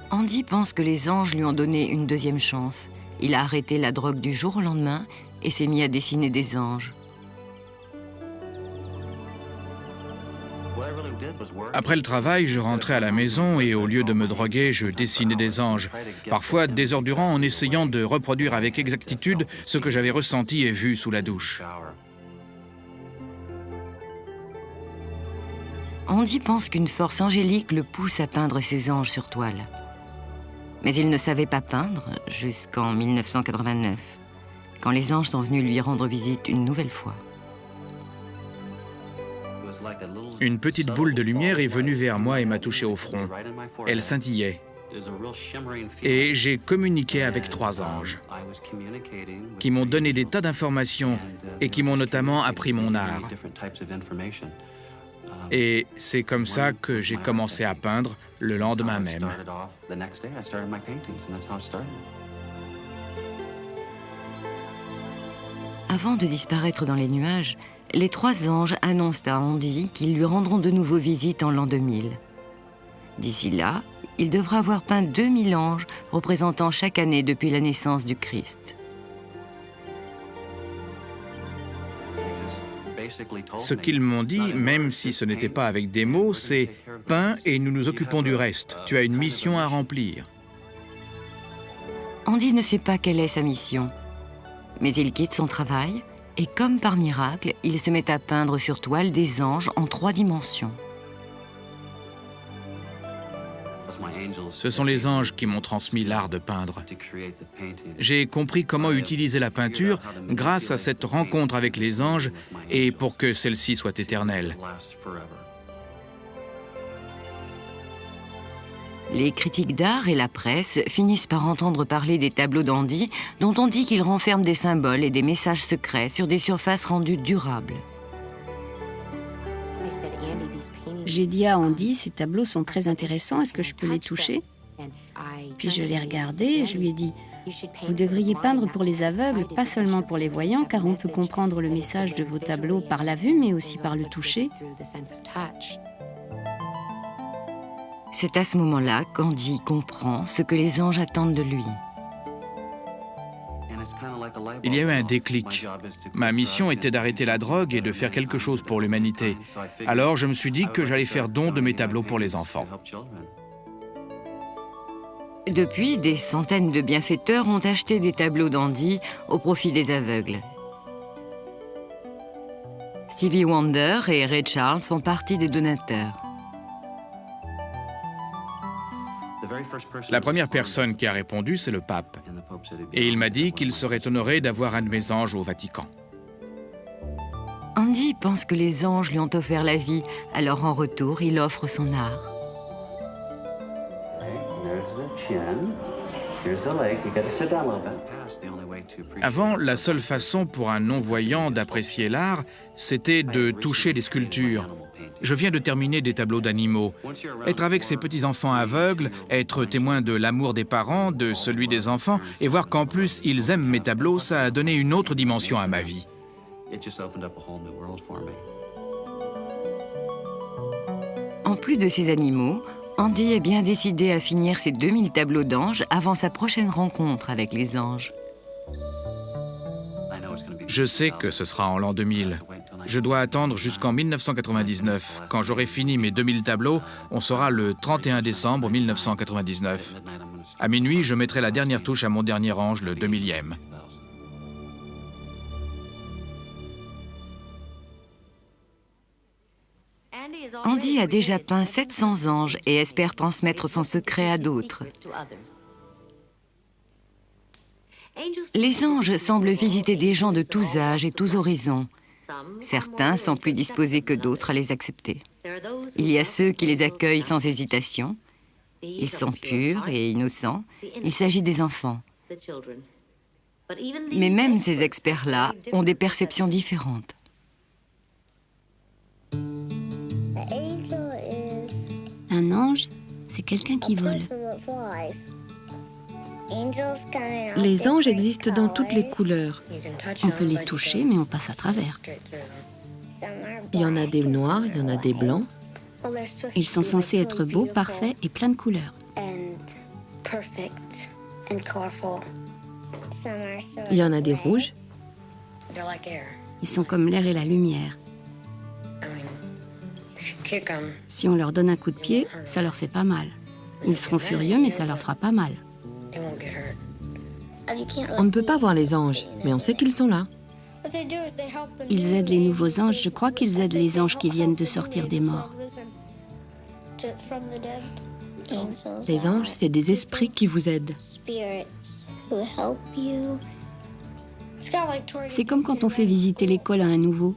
Andy pense que les anges lui ont donné une deuxième chance. Il a arrêté la drogue du jour au lendemain et s'est mis à dessiner des anges. Après le travail, je rentrais à la maison et au lieu de me droguer, je dessinais des anges. Parfois des heures durant en essayant de reproduire avec exactitude ce que j'avais ressenti et vu sous la douche. Andy pense qu'une force angélique le pousse à peindre ses anges sur toile. Mais il ne savait pas peindre jusqu'en 1989, quand les anges sont venus lui rendre visite une nouvelle fois. Une petite boule de lumière est venue vers moi et m'a touché au front. Elle scintillait. Et j'ai communiqué avec 3 anges qui m'ont donné des tas d'informations et qui m'ont notamment appris mon art. Et c'est comme ça que j'ai commencé à peindre le lendemain même. Avant de disparaître dans les nuages, les 3 anges annoncent à Andy qu'ils lui rendront de nouveau visite en l'an 2000. D'ici là, il devra avoir peint 2000 anges représentant chaque année depuis la naissance du Christ. Ce qu'ils m'ont dit, même si ce n'était pas avec des mots, c'est « peins et nous nous occupons du reste. Tu as une mission à remplir. » Andy ne sait pas quelle est sa mission, mais il quitte son travail et comme par miracle, il se met à peindre sur toile des anges en 3 dimensions. Ce sont les anges qui m'ont transmis l'art de peindre. J'ai compris comment utiliser la peinture grâce à cette rencontre avec les anges et pour que celle-ci soit éternelle. Les critiques d'art et la presse finissent par entendre parler des tableaux d'Andy dont on dit qu'ils renferment des symboles et des messages secrets sur des surfaces rendues durables. J'ai dit à Andy, ces tableaux sont très intéressants, est-ce que je peux les toucher? Puis je l'ai regardé et je lui ai dit, vous devriez peindre pour les aveugles, pas seulement pour les voyants, car on peut comprendre le message de vos tableaux par la vue, mais aussi par le toucher. C'est à ce moment-là qu'Andy comprend ce que les anges attendent de lui. Il y a eu un déclic. Ma mission était d'arrêter la drogue et de faire quelque chose pour l'humanité. Alors je me suis dit que j'allais faire don de mes tableaux pour les enfants. Depuis, des centaines de bienfaiteurs ont acheté des tableaux d'Andy au profit des aveugles. Stevie Wonder et Ray Charles font partie des donateurs. La première personne qui a répondu, c'est le pape. Et il m'a dit qu'il serait honoré d'avoir un de mes anges au Vatican. Andy pense que les anges lui ont offert la vie, alors en retour, il offre son art. Avant, la seule façon pour un non-voyant d'apprécier l'art, c'était de toucher des sculptures. Je viens de terminer des tableaux d'animaux. Être avec ces petits-enfants aveugles, être témoin de l'amour des parents, de celui des enfants, et voir qu'en plus ils aiment mes tableaux, ça a donné une autre dimension à ma vie. En plus de ces animaux, Andy est bien décidé à finir ses 2000 tableaux d'anges avant sa prochaine rencontre avec les anges. Je sais que ce sera en l'an 2000. Je dois attendre jusqu'en 1999. Quand j'aurai fini mes 2000 tableaux, on sera le 31 décembre 1999. À minuit, je mettrai la dernière touche à mon dernier ange, le 2000e. Andy a déjà peint 700 anges et espère transmettre son secret à d'autres. Les anges semblent visiter des gens de tous âges et tous horizons. Certains sont plus disposés que d'autres à les accepter. Il y a ceux qui les accueillent sans hésitation. Ils sont purs et innocents. Il s'agit des enfants. Mais même ces experts-là ont des perceptions différentes. Un ange, c'est quelqu'un qui vole. Les anges existent dans toutes les couleurs. On peut les toucher, mais on passe à travers. Il y en a des noirs, il y en a des blancs. Ils sont censés être beaux, parfaits et pleins de couleurs. Il y en a des rouges. Ils sont comme l'air et la lumière. Si on leur donne un coup de pied, ça leur fait pas mal. Ils seront furieux, mais ça leur fera pas mal. On ne peut pas voir les anges, mais on sait qu'ils sont là. Ils aident les nouveaux anges. Je crois qu'ils aident les anges qui viennent de sortir des morts. Les anges, c'est des esprits qui vous aident. C'est comme quand on fait visiter l'école à un nouveau.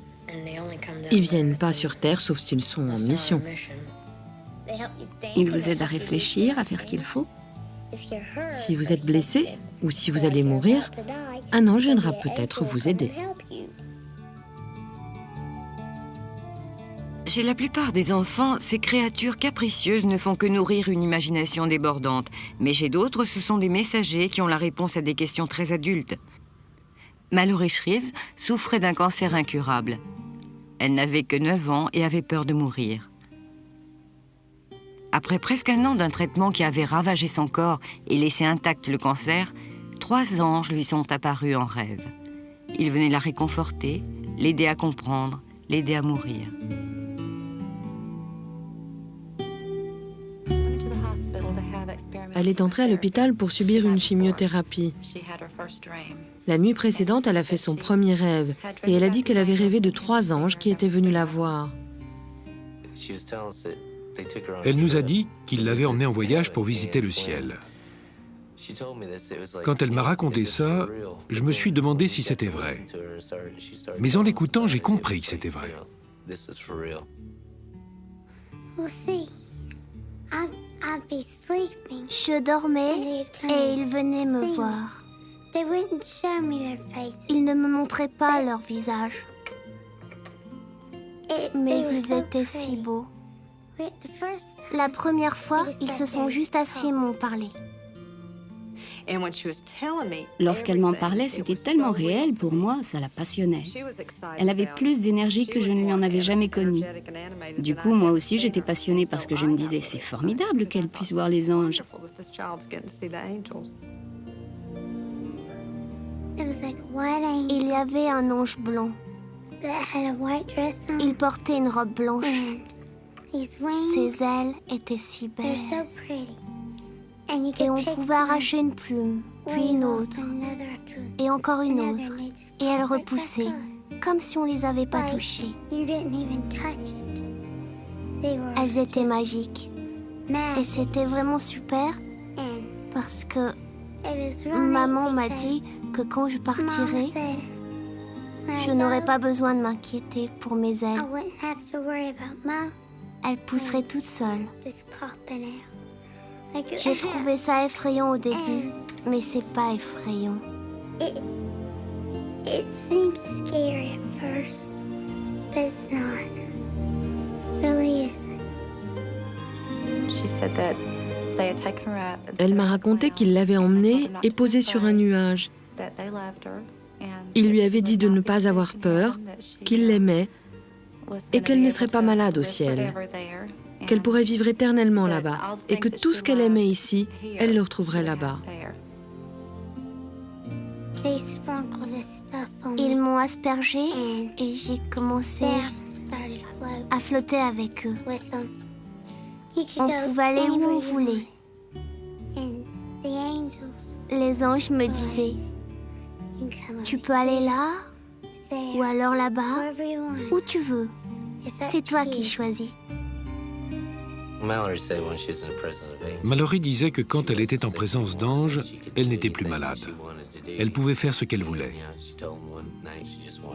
Ils viennent pas sur Terre, sauf s'ils sont en mission. Ils vous aident à réfléchir, à faire ce qu'il faut. Si vous êtes blessé ou si vous allez mourir, un ange viendra peut-être vous aider. Chez la plupart des enfants, ces créatures capricieuses ne font que nourrir une imagination débordante. Mais chez d'autres, ce sont des messagers qui ont la réponse à des questions très adultes. Mallory Shreves souffrait d'un cancer incurable. Elle n'avait que 9 ans et avait peur de mourir. Après presque un an d'un traitement qui avait ravagé son corps et laissé intact le cancer, 3 anges lui sont apparus en rêve. Ils venaient la réconforter, l'aider à comprendre, l'aider à mourir. Elle est entrée à l'hôpital pour subir une chimiothérapie. La nuit précédente, elle a fait son premier rêve et elle a dit qu'elle avait rêvé de 3 anges qui étaient venus la voir. Elle nous a dit qu'ils l'avaient emmenée en voyage pour visiter le ciel. Quand elle m'a raconté ça, je me suis demandé si c'était vrai. Mais en l'écoutant, j'ai compris que c'était vrai. Je dormais et ils venaient me voir. Ils ne me montraient pas leur visage. Mais ils étaient si beaux. La première fois, ils se sont juste assis et m'ont parlé. Lorsqu'elle m'en parlait, c'était tellement réel pour moi, ça la passionnait. Elle avait plus d'énergie que je ne lui en avais jamais connue. Du coup, moi aussi, j'étais passionnée parce que je me disais, c'est formidable qu'elle puisse voir les anges. Il y avait un ange blanc. Il portait une robe blanche. Ses ailes étaient si belles. Et on pouvait arracher une plume, puis une autre, et encore une autre. Et elles repoussaient, comme si on les avait pas touchées. Elles étaient magiques. Et c'était vraiment super, parce que maman m'a dit que quand je partirais, je n'aurais pas besoin de m'inquiéter pour mes ailes. Elles pousseraient toutes seules. J'ai trouvé ça effrayant au début, mais c'est pas effrayant. It seems scary at first, but it's not. Really isn't. She said that they had taken her out. Elle m'a raconté qu'il l'avait emmenée et posée sur un nuage. Il lui avait dit de ne pas avoir peur, qu'il l'aimait et qu'elle ne serait pas malade au ciel, qu'elle pourrait vivre éternellement là-bas et que tout ce qu'elle aimait ici, elle le retrouverait là-bas. Ils m'ont aspergée et j'ai commencé à flotter avec eux. On pouvait aller où on voulait. Les anges me disaient, tu peux aller là, ou alors là-bas, où tu veux. C'est toi qui choisis. Mallory disait que quand elle était en présence d'anges, elle n'était plus malade. Elle pouvait faire ce qu'elle voulait.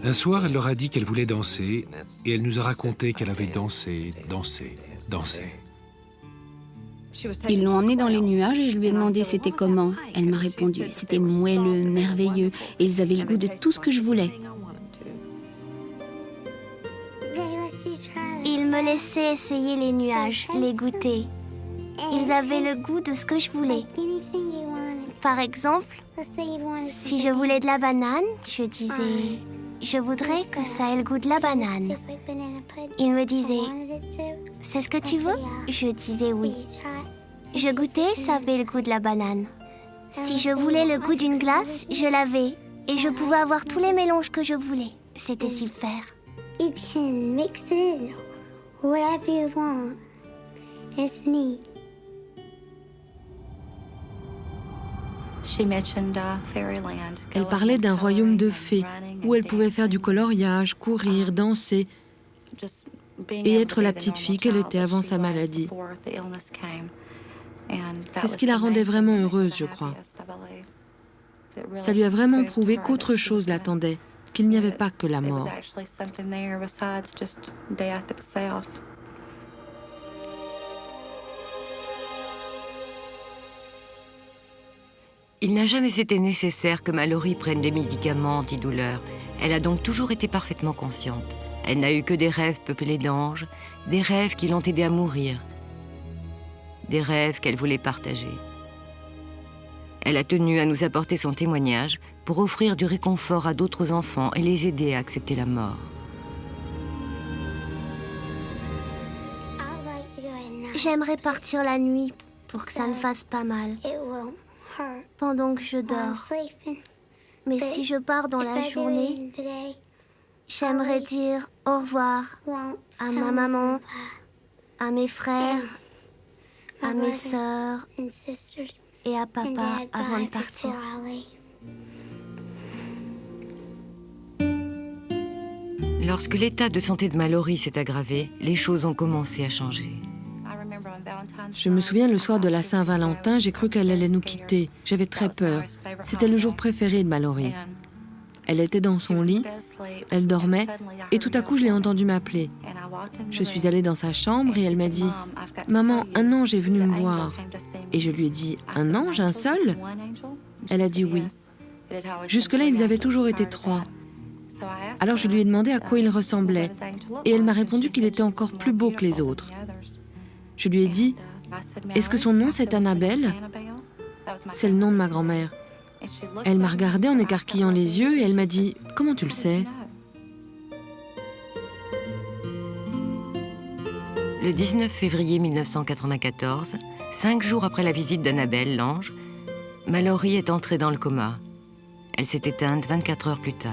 Un soir, elle leur a dit qu'elle voulait danser et elle nous a raconté qu'elle avait dansé, dansé, dansé. Ils l'ont emmenée dans les nuages et je lui ai demandé c'était comment. Elle m'a répondu, c'était moelleux, merveilleux et ils avaient le goût de tout ce que je voulais. Ils me laissaient essayer les nuages, les goûter. Ils avaient le goût de ce que je voulais. Par exemple, si je voulais de la banane, je disais, je voudrais que ça ait le goût de la banane. Ils me disaient, c'est ce que tu veux? Je disais oui. Je goûtais, ça avait le goût de la banane. Si je voulais le goût d'une glace, je l'avais. Et je pouvais avoir tous les mélanges que je voulais. C'était super. You can mix it whatever you want. It's neat. Elle parlait d'un royaume de fées, où elle pouvait faire du coloriage, courir, danser, et être la petite fille qu'elle était avant sa maladie. C'est ce qui la rendait vraiment heureuse, je crois. Ça lui a vraiment prouvé qu'autre chose l'attendait, qu'il n'y avait pas que la mort. Il n'a jamais été nécessaire que Mallory prenne des médicaments antidouleurs. Elle a donc toujours été parfaitement consciente. Elle n'a eu que des rêves peuplés d'anges, des rêves qui l'ont aidée à mourir, des rêves qu'elle voulait partager. Elle a tenu à nous apporter son témoignage pour offrir du réconfort à d'autres enfants et les aider à accepter la mort. J'aimerais partir la nuit pour que ça ne fasse pas mal, pendant que je dors. Mais si je pars dans la journée, j'aimerais dire au revoir à ma maman, à mes frères, à mes sœurs et à papa avant de partir. Lorsque l'état de santé de Mallory s'est aggravé, les choses ont commencé à changer. Je me souviens, le soir de la Saint-Valentin, j'ai cru qu'elle allait nous quitter. J'avais très peur. C'était le jour préféré de Mallory. Elle était dans son lit, elle dormait, et tout à coup, je l'ai entendue m'appeler. Je suis allée dans sa chambre et elle m'a dit « Maman, un ange est venu me voir. » Et je lui ai dit « Un ange, un seul ?» Elle a dit oui. Jusque-là, ils avaient toujours été 3. Alors je lui ai demandé à quoi il ressemblait, et elle m'a répondu qu'il était encore plus beau que les autres. Je lui ai dit « Est-ce que son nom c'est Annabelle ?» C'est le nom de ma grand-mère. Elle m'a regardée en écarquillant les yeux et elle m'a dit « Comment tu le sais ?» Le 19 février 1994, 5 jours après la visite d'Annabelle, l'ange, Mallory est entrée dans le coma. Elle s'est éteinte 24 heures plus tard.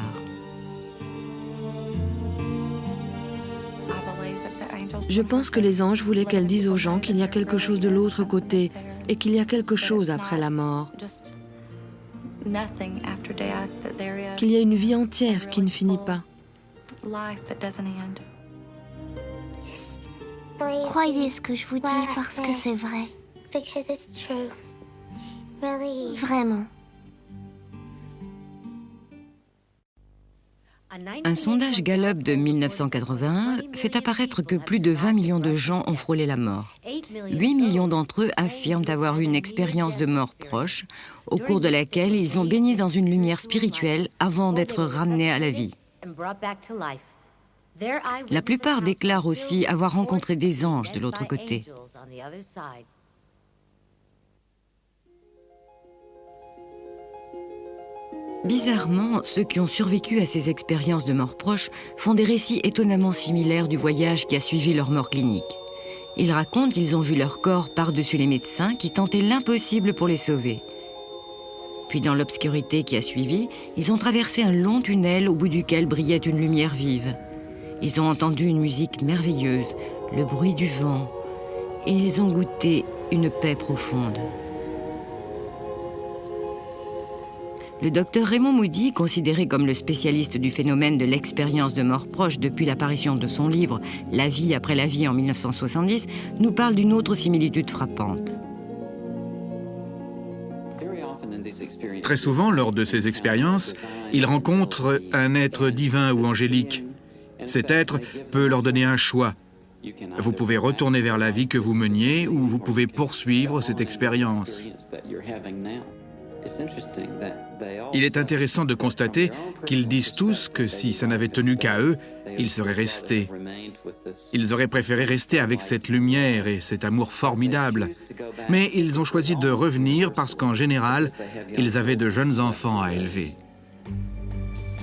Je pense que les anges voulaient qu'elle dise aux gens qu'il y a quelque chose de l'autre côté et qu'il y a quelque chose après la mort. Qu'il y a une vie entière qui ne finit pas. Croyez ce que je vous dis parce que c'est vrai. Vraiment. Un sondage Gallup de 1981 fait apparaître que plus de 20 millions de gens ont frôlé la mort. 8 millions d'entre eux affirment avoir eu une expérience de mort proche, au cours de laquelle ils ont baigné dans une lumière spirituelle avant d'être ramenés à la vie. La plupart déclarent aussi avoir rencontré des anges de l'autre côté. Bizarrement, ceux qui ont survécu à ces expériences de mort proche font des récits étonnamment similaires du voyage qui a suivi leur mort clinique. Ils racontent qu'ils ont vu leur corps par-dessus les médecins qui tentaient l'impossible pour les sauver. Puis dans l'obscurité qui a suivi, ils ont traversé un long tunnel au bout duquel brillait une lumière vive. Ils ont entendu une musique merveilleuse, le bruit du vent, et ils ont goûté une paix profonde. Le docteur Raymond Moody, considéré comme le spécialiste du phénomène de l'expérience de mort proche depuis l'apparition de son livre « La vie après la vie » en 1970, nous parle d'une autre similitude frappante. Très souvent, lors de ces expériences, ils rencontrent un être divin ou angélique. Cet être peut leur donner un choix. Vous pouvez retourner vers la vie que vous meniez ou vous pouvez poursuivre cette expérience. Il est intéressant de constater qu'ils disent tous que si ça n'avait tenu qu'à eux, ils seraient restés. Ils auraient préféré rester avec cette lumière et cet amour formidable. Mais ils ont choisi de revenir parce qu'en général, ils avaient de jeunes enfants à élever.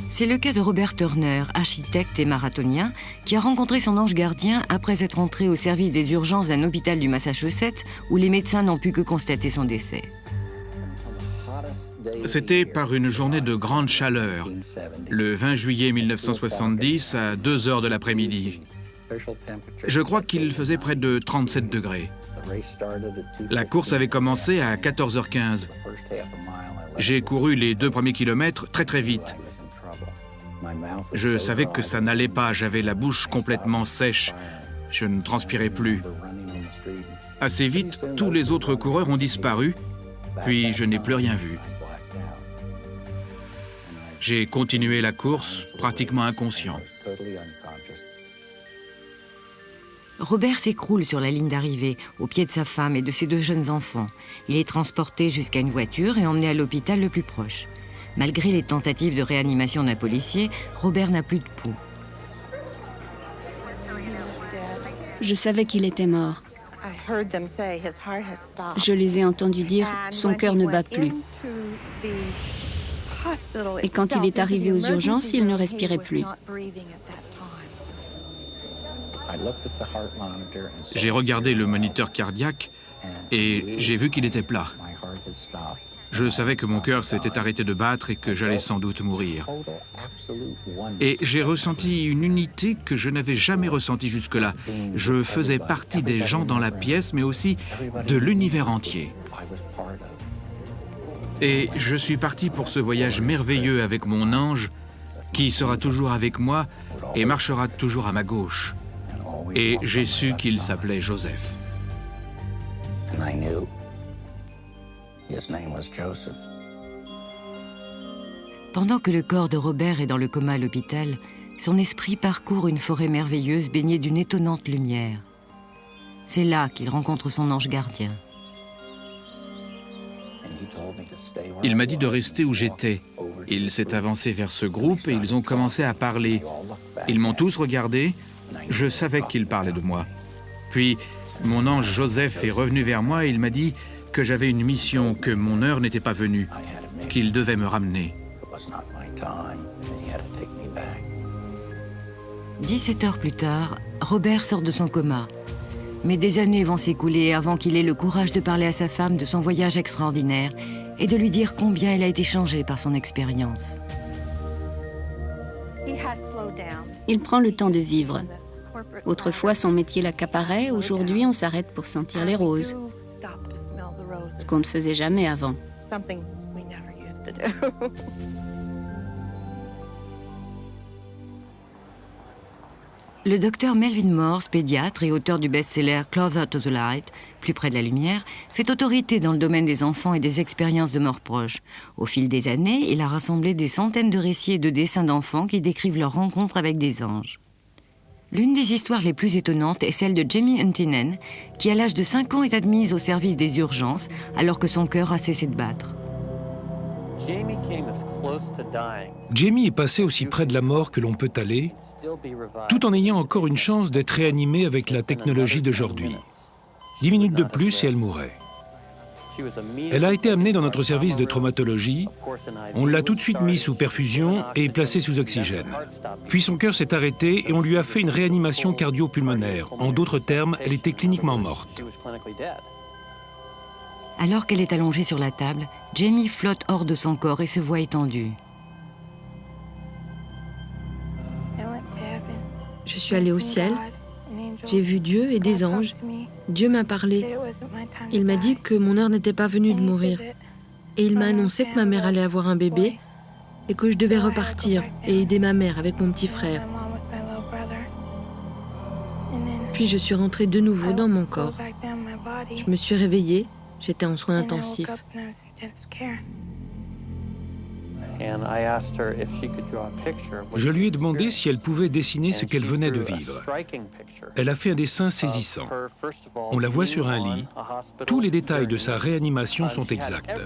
C'est le cas de Robert Turner, architecte et marathonien, qui a rencontré son ange gardien après être entré au service des urgences d'un hôpital du Massachusetts où les médecins n'ont pu que constater son décès. C'était par une journée de grande chaleur, le 20 juillet 1970 à 2 heures de l'après-midi. Je crois qu'il faisait près de 37 degrés. La course avait commencé à 14h15. J'ai couru les 2 premiers kilomètres très vite. Je savais que ça n'allait pas, j'avais la bouche complètement sèche. Je ne transpirais plus. Assez vite, tous les autres coureurs ont disparu, puis je n'ai plus rien vu. J'ai continué la course, pratiquement inconscient. Robert s'écroule sur la ligne d'arrivée, aux pieds de sa femme et de ses 2 jeunes enfants. Il est transporté jusqu'à une voiture et emmené à l'hôpital le plus proche. Malgré les tentatives de réanimation d'un policier, Robert n'a plus de pouls. Je savais qu'il était mort. Je les ai entendus dire « son cœur ne bat plus ». Et quand il est arrivé aux urgences, il ne respirait plus. J'ai regardé le moniteur cardiaque et j'ai vu qu'il était plat. Je savais que mon cœur s'était arrêté de battre et que j'allais sans doute mourir. Et j'ai ressenti une unité que je n'avais jamais ressentie jusque-là. Je faisais partie des gens dans la pièce, mais aussi de l'univers entier. Et je suis parti pour ce voyage merveilleux avec mon ange, qui sera toujours avec moi et marchera toujours à ma gauche. Et j'ai su qu'il s'appelait Joseph. Pendant que le corps de Robert est dans le coma à l'hôpital, son esprit parcourt une forêt merveilleuse baignée d'une étonnante lumière. C'est là qu'il rencontre son ange gardien. Il m'a dit de rester où j'étais. Il s'est avancé vers ce groupe et ils ont commencé à parler. Ils m'ont tous regardé. Je savais qu'ils parlaient de moi. Puis, mon ange Joseph est revenu vers moi et il m'a dit que j'avais une mission, que mon heure n'était pas venue, qu'il devait me ramener. 17 heures plus tard, Robert sort de son coma. Mais des années vont s'écouler avant qu'il ait le courage de parler à sa femme de son voyage extraordinaire et de lui dire combien elle a été changée par son expérience. Il prend le temps de vivre. Autrefois, son métier l'accaparait. Aujourd'hui, on s'arrête pour sentir les roses. Ce qu'on ne faisait jamais avant. Le docteur Melvin Morse, pédiatre et auteur du best-seller Closer to the Light, plus près de la lumière, fait autorité dans le domaine des enfants et des expériences de mort proche. Au fil des années, il a rassemblé des centaines de récits et de dessins d'enfants qui décrivent leur rencontre avec des anges. L'une des histoires les plus étonnantes est celle de Jamie Huntinen, qui à l'âge de 5 ans est admise au service des urgences alors que son cœur a cessé de battre. Jamie est passé aussi près de la mort que l'on peut aller, tout en ayant encore une chance d'être réanimée avec la technologie d'aujourd'hui. 10 minutes de plus et elle mourrait. Elle a été amenée dans notre service de traumatologie. On l'a tout de suite mise sous perfusion et placée sous oxygène. Puis son cœur s'est arrêté et on lui a fait une réanimation cardio-pulmonaire. En d'autres termes, elle était cliniquement morte. Alors qu'elle est allongée sur la table, Jamie flotte hors de son corps et se voit étendue. Je suis allée au ciel, j'ai vu Dieu et des anges. Dieu m'a parlé. Il m'a dit que mon heure n'était pas venue de mourir. Et il m'a annoncé que ma mère allait avoir un bébé et que je devais repartir et aider ma mère avec mon petit frère. Puis je suis rentrée de nouveau dans mon corps. Je me suis réveillée, j'étais en soins intensifs. Je lui ai demandé si elle pouvait dessiner ce qu'elle venait de vivre. Elle a fait un dessin saisissant. On la voit sur un lit. Tous les détails de sa réanimation sont exacts.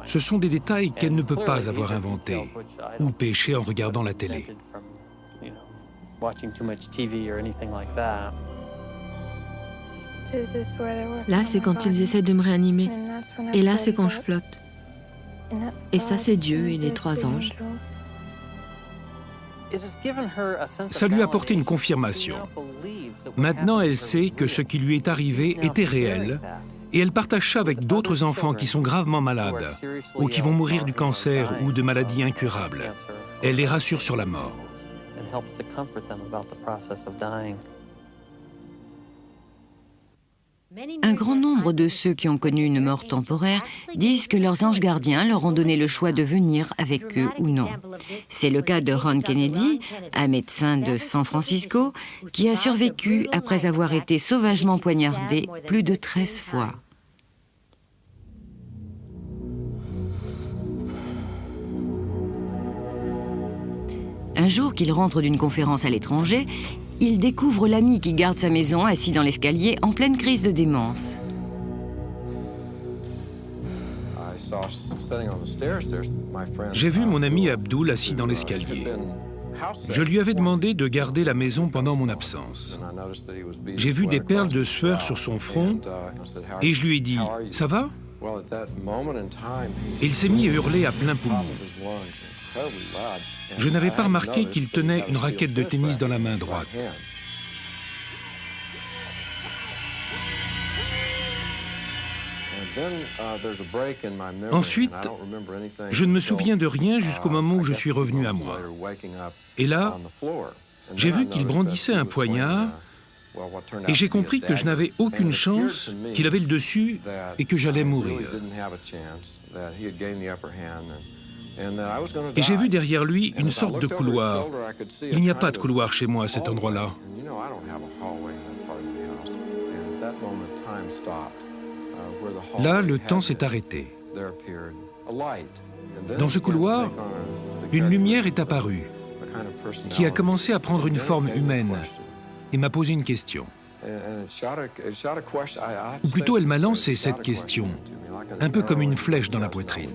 Ce sont des détails qu'elle ne peut pas avoir inventés ou pêchés en regardant la télé. Là, c'est quand ils essaient de me réanimer. Et là, c'est quand je flotte. Et ça, c'est Dieu et les 3 anges. Ça lui a apporté une confirmation. Maintenant, elle sait que ce qui lui est arrivé était réel et elle partage ça avec d'autres enfants qui sont gravement malades ou qui vont mourir du cancer ou de maladies incurables. Elle les rassure sur la mort. Un grand nombre de ceux qui ont connu une mort temporaire disent que leurs anges gardiens leur ont donné le choix de venir avec eux ou non. C'est le cas de Ron Kennedy, un médecin de San Francisco, qui a survécu après avoir été sauvagement poignardé plus de 13 fois. Un jour qu'il rentre d'une conférence à l'étranger, il découvre l'ami qui garde sa maison assis dans l'escalier en pleine crise de démence. J'ai vu mon ami Abdul assis dans l'escalier. Je lui avais demandé de garder la maison pendant mon absence. J'ai vu des perles de sueur sur son front et je lui ai dit « Ça va ?» Il s'est mis à hurler à plein poumon. Je n'avais pas remarqué qu'il tenait une raquette de tennis dans la main droite. Ensuite, je ne me souviens de rien jusqu'au moment où je suis revenu à moi. Et là, j'ai vu qu'il brandissait un poignard et j'ai compris que je n'avais aucune chance, qu'il avait le dessus et que j'allais mourir. Et j'ai vu derrière lui une sorte de couloir. Il n'y a pas de couloir chez moi à cet endroit-là. Là, le temps s'est arrêté. Dans ce couloir, une lumière est apparue, qui a commencé à prendre une forme humaine et m'a posé une question. Ou plutôt, elle m'a lancé cette question, un peu comme une flèche dans la poitrine.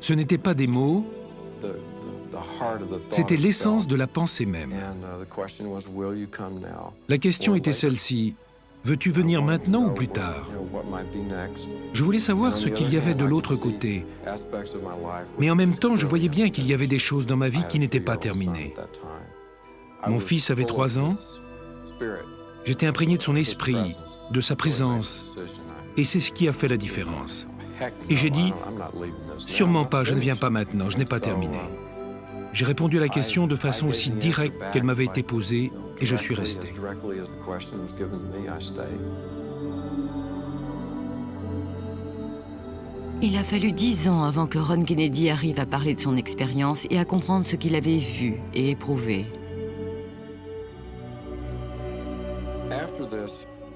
Ce n'étaient pas des mots, c'était l'essence de la pensée même. La question était celle-ci. Veux-tu venir maintenant ou plus tard? Je voulais savoir ce qu'il y avait de l'autre côté. Mais en même temps, je voyais bien qu'il y avait des choses dans ma vie qui n'étaient pas terminées. Mon fils avait 3 ans. J'étais imprégné de son esprit, de sa présence. Et c'est ce qui a fait la différence. Et j'ai dit, sûrement pas, je ne viens pas maintenant, je n'ai pas terminé. J'ai répondu à la question de façon aussi directe qu'elle m'avait été posée et je suis resté. Il a fallu 10 ans avant que Ron Kennedy arrive à parler de son expérience et à comprendre ce qu'il avait vu et éprouvé.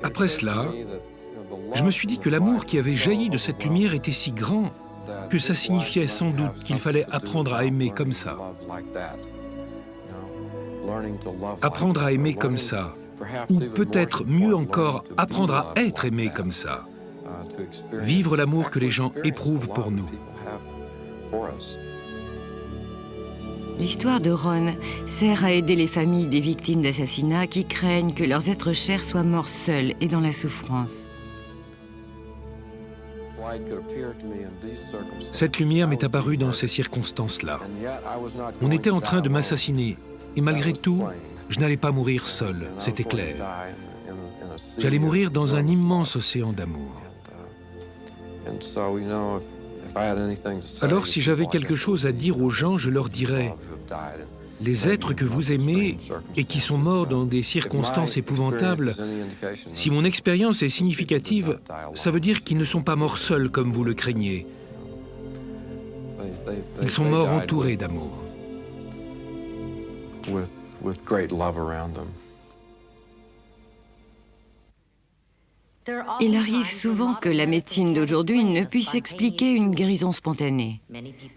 Après cela, je me suis dit que l'amour qui avait jailli de cette lumière était si grand que ça signifiait sans doute qu'il fallait apprendre à aimer comme ça. Apprendre à aimer comme ça, ou peut-être mieux encore, apprendre à être aimé comme ça. Vivre l'amour que les gens éprouvent pour nous. L'histoire de Ron sert à aider les familles des victimes d'assassinats qui craignent que leurs êtres chers soient morts seuls et dans la souffrance. Cette lumière m'est apparue dans ces circonstances-là. On était en train de m'assassiner, et malgré tout, je n'allais pas mourir seul, c'était clair. J'allais mourir dans un immense océan d'amour. Alors, si j'avais quelque chose à dire aux gens, je leur dirais « Les êtres que vous aimez et qui sont morts dans des circonstances épouvantables, si mon expérience est significative, ça veut dire qu'ils ne sont pas morts seuls comme vous le craignez. Ils sont morts entourés d'amour. » Il arrive souvent que la médecine d'aujourd'hui ne puisse expliquer une guérison spontanée.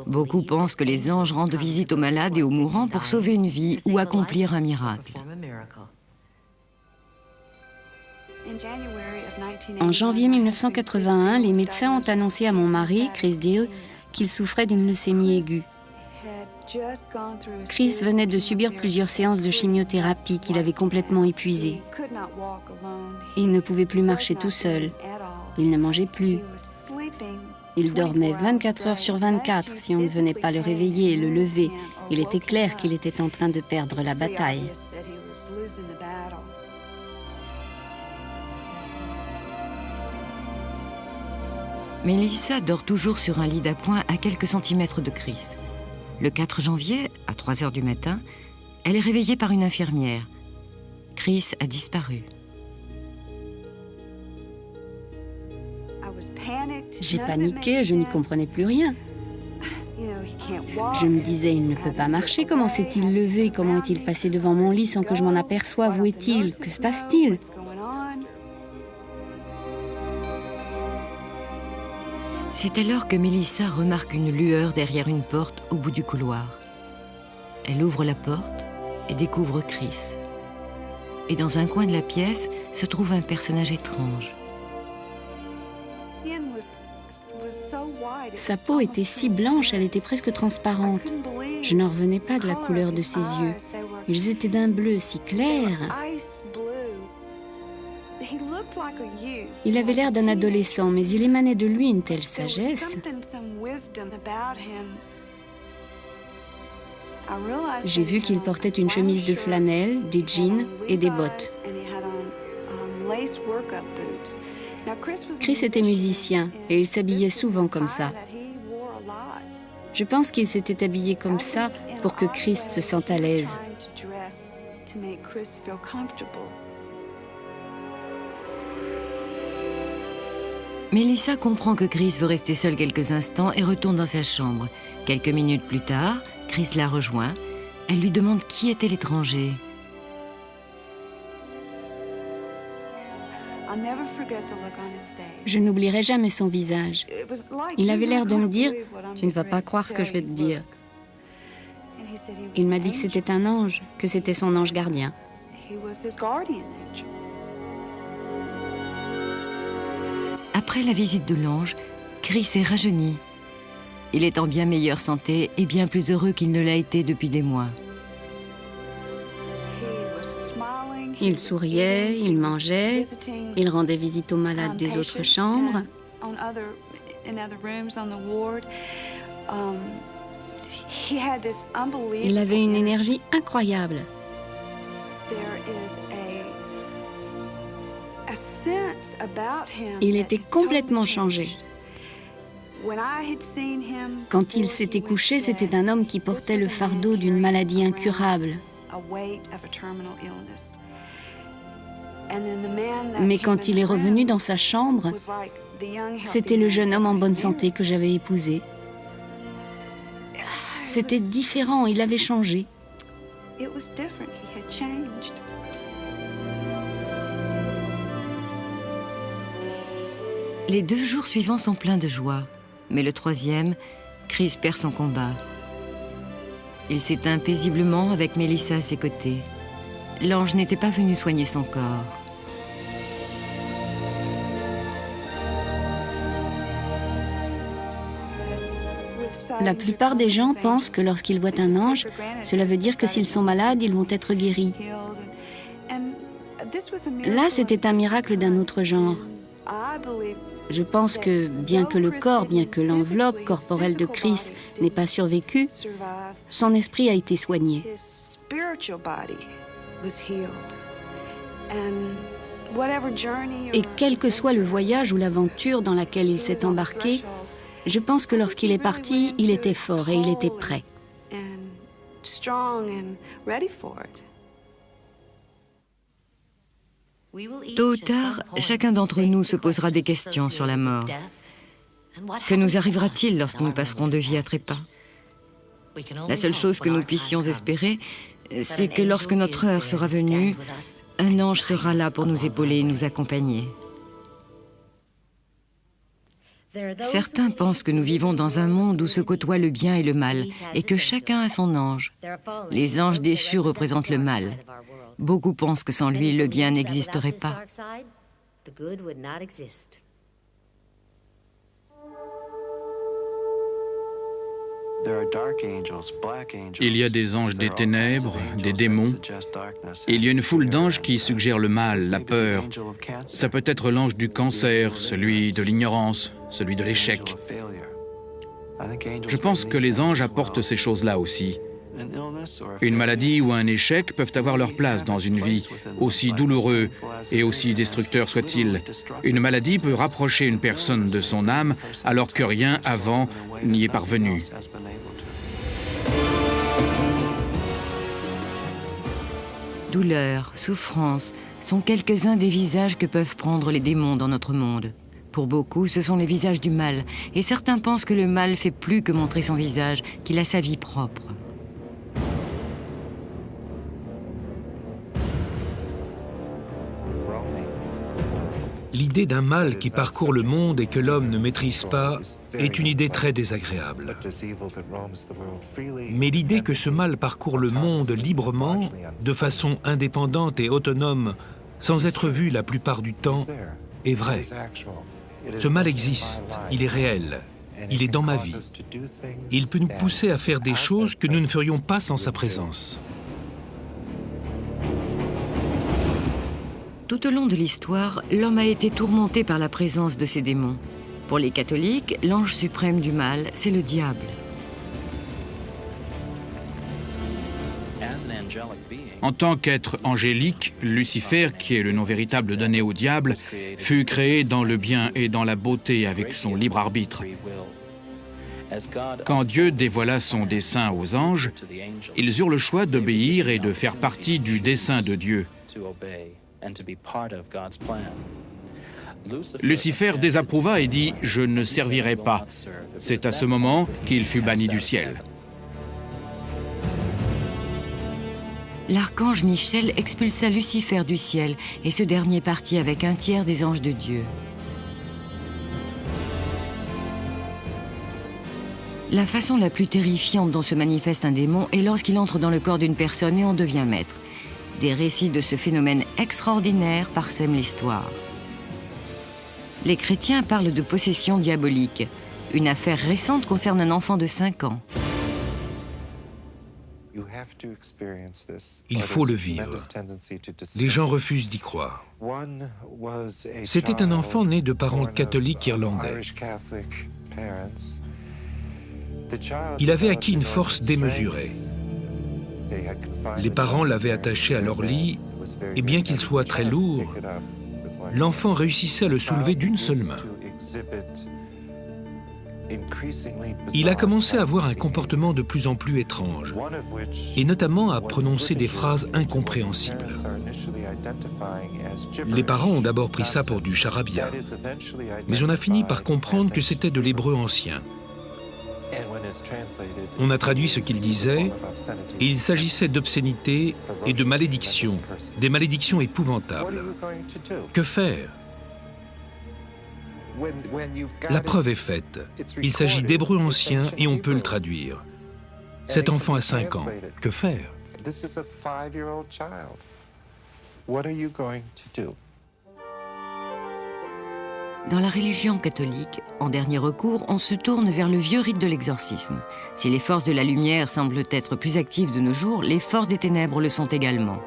Beaucoup pensent que les anges rendent visite aux malades et aux mourants pour sauver une vie ou accomplir un miracle. En janvier 1981, les médecins ont annoncé à mon mari, Chris Deal, qu'il souffrait d'une leucémie aiguë. Chris venait de subir plusieurs séances de chimiothérapie qu'il avait complètement épuisées. Il ne pouvait plus marcher tout seul. Il ne mangeait plus. Il dormait 24 heures sur 24 si on ne venait pas le réveiller et le lever. Il était clair qu'il était en train de perdre la bataille. Melissa dort toujours sur un lit d'appoint à quelques centimètres de Chris. Le 4 janvier, à 3 heures du matin, elle est réveillée par une infirmière. Chris a disparu. J'ai paniqué, je n'y comprenais plus rien. Je me disais, il ne peut pas marcher, comment s'est-il levé, comment est-il passé devant mon lit sans que je m'en aperçoive, où est-il, que se passe-t-il? C'est alors que Melissa remarque une lueur derrière une porte au bout du couloir. Elle ouvre la porte et découvre Chris. Et dans un coin de la pièce se trouve un personnage étrange. Sa peau était si blanche, elle était presque transparente. Je n'en revenais pas de la couleur de ses yeux. Ils étaient d'un bleu si clair. Il avait l'air d'un adolescent, mais il émanait de lui une telle sagesse. J'ai vu qu'il portait une chemise de flanelle, des jeans et des bottes. Chris était musicien et il s'habillait souvent comme ça. Je pense qu'il s'était habillé comme ça pour que Chris se sente à l'aise. Melissa comprend que Chris veut rester seul quelques instants et retourne dans sa chambre. Quelques minutes plus tard, Chris la rejoint. Elle lui demande qui était l'étranger. Je n'oublierai jamais son visage. Il avait l'air de me dire « Tu ne vas pas croire ce que je vais te dire ». Il m'a dit que c'était un ange, que c'était son ange gardien. Après la visite de l'ange, Chris est rajeuni. Il est en bien meilleure santé et bien plus heureux qu'il ne l'a été depuis des mois. Il souriait, il mangeait, il rendait visite aux malades des autres chambres. Il avait une énergie incroyable. Il était complètement changé. Quand il s'était couché, c'était un homme qui portait le fardeau d'une maladie incurable. Mais quand il est revenu dans sa chambre, c'était le jeune homme en bonne santé que j'avais épousé. C'était différent, il avait changé. Les 2 jours suivants sont pleins de joie. Mais le 3e, Chris perd son combat. Il s'éteint paisiblement avec Melissa à ses côtés. L'ange n'était pas venu soigner son corps. La plupart des gens pensent que lorsqu'ils voient un ange, cela veut dire que s'ils sont malades, ils vont être guéris. Là, c'était un miracle d'un autre genre. Je pense que, bien que le corps, bien que l'enveloppe corporelle de Chris n'ait pas survécu, son esprit a été soigné. Et quel que soit le voyage ou l'aventure dans laquelle il s'est embarqué, je pense que lorsqu'il est parti, il était fort et il était prêt. Tôt ou tard, chacun d'entre nous se posera des questions sur la mort. Que nous arrivera-t-il lorsque nous passerons de vie à trépas? La seule chose que nous puissions espérer, c'est que lorsque notre heure sera venue, un ange sera là pour nous épauler et nous accompagner. Certains pensent que nous vivons dans un monde où se côtoient le bien et le mal, et que chacun a son ange. Les anges déchus représentent le mal. Beaucoup pensent que sans lui, le bien n'existerait pas. Il y a des anges des ténèbres, des démons, et il y a une foule d'anges qui suggèrent le mal, la peur. Ça peut être l'ange du cancer, celui de l'ignorance, celui de l'échec. Je pense que les anges apportent ces choses-là aussi. Une maladie ou un échec peuvent avoir leur place dans une vie, aussi douloureux et aussi destructeur soit-il. Une maladie peut rapprocher une personne de son âme alors que rien avant n'y est parvenu. Douleur, souffrance sont quelques-uns des visages que peuvent prendre les démons dans notre monde. Pour beaucoup, ce sont les visages du mal, et certains pensent que le mal fait plus que montrer son visage, qu'il a sa vie propre. L'idée d'un mal qui parcourt le monde et que l'homme ne maîtrise pas est une idée très désagréable. Mais l'idée que ce mal parcourt le monde librement, de façon indépendante et autonome, sans être vu la plupart du temps, est vraie. Ce mal existe, il est réel, il est dans ma vie. Il peut nous pousser à faire des choses que nous ne ferions pas sans sa présence. Tout au long de l'histoire, l'homme a été tourmenté par la présence de ces démons. Pour les catholiques, l'ange suprême du mal, c'est le diable. En tant qu'être angélique, Lucifer, qui est le nom véritable donné au diable, fut créé dans le bien et dans la beauté avec son libre arbitre. Quand Dieu dévoila son dessein aux anges, ils eurent le choix d'obéir et de faire partie du dessein de Dieu. Lucifer désapprouva et dit « Je ne servirai pas ». C'est à ce moment qu'il fut banni du ciel. L'archange Michel expulsa Lucifer du ciel et ce dernier partit avec un tiers des anges de Dieu. La façon la plus terrifiante dont se manifeste un démon est lorsqu'il entre dans le corps d'une personne et en devient maître. Des récits de ce phénomène extraordinaire parsèment l'histoire. Les chrétiens parlent de possession diabolique. Une affaire récente concerne un enfant de 5 ans. Il faut le vivre. Les gens refusent d'y croire. C'était un enfant né de parents catholiques irlandais. Il avait acquis une force démesurée. Les parents l'avaient attaché à leur lit, et bien qu'il soit très lourd, l'enfant réussissait à le soulever d'une seule main. Il a commencé à avoir un comportement de plus en plus étrange, et notamment à prononcer des phrases incompréhensibles. Les parents ont d'abord pris ça pour du charabia, mais on a fini par comprendre que c'était de l'hébreu ancien. On a traduit ce qu'il disait, et il s'agissait d'obscénités et de malédictions, des malédictions épouvantables. Que faire? La preuve est faite. Il s'agit d'hébreu ancien et on peut le traduire. Cet enfant a 5 ans. Que faire? Dans la religion catholique, en dernier recours, on se tourne vers le vieux rite de l'exorcisme. Si les forces de la lumière semblent être plus actives de nos jours, les forces des ténèbres le sont également.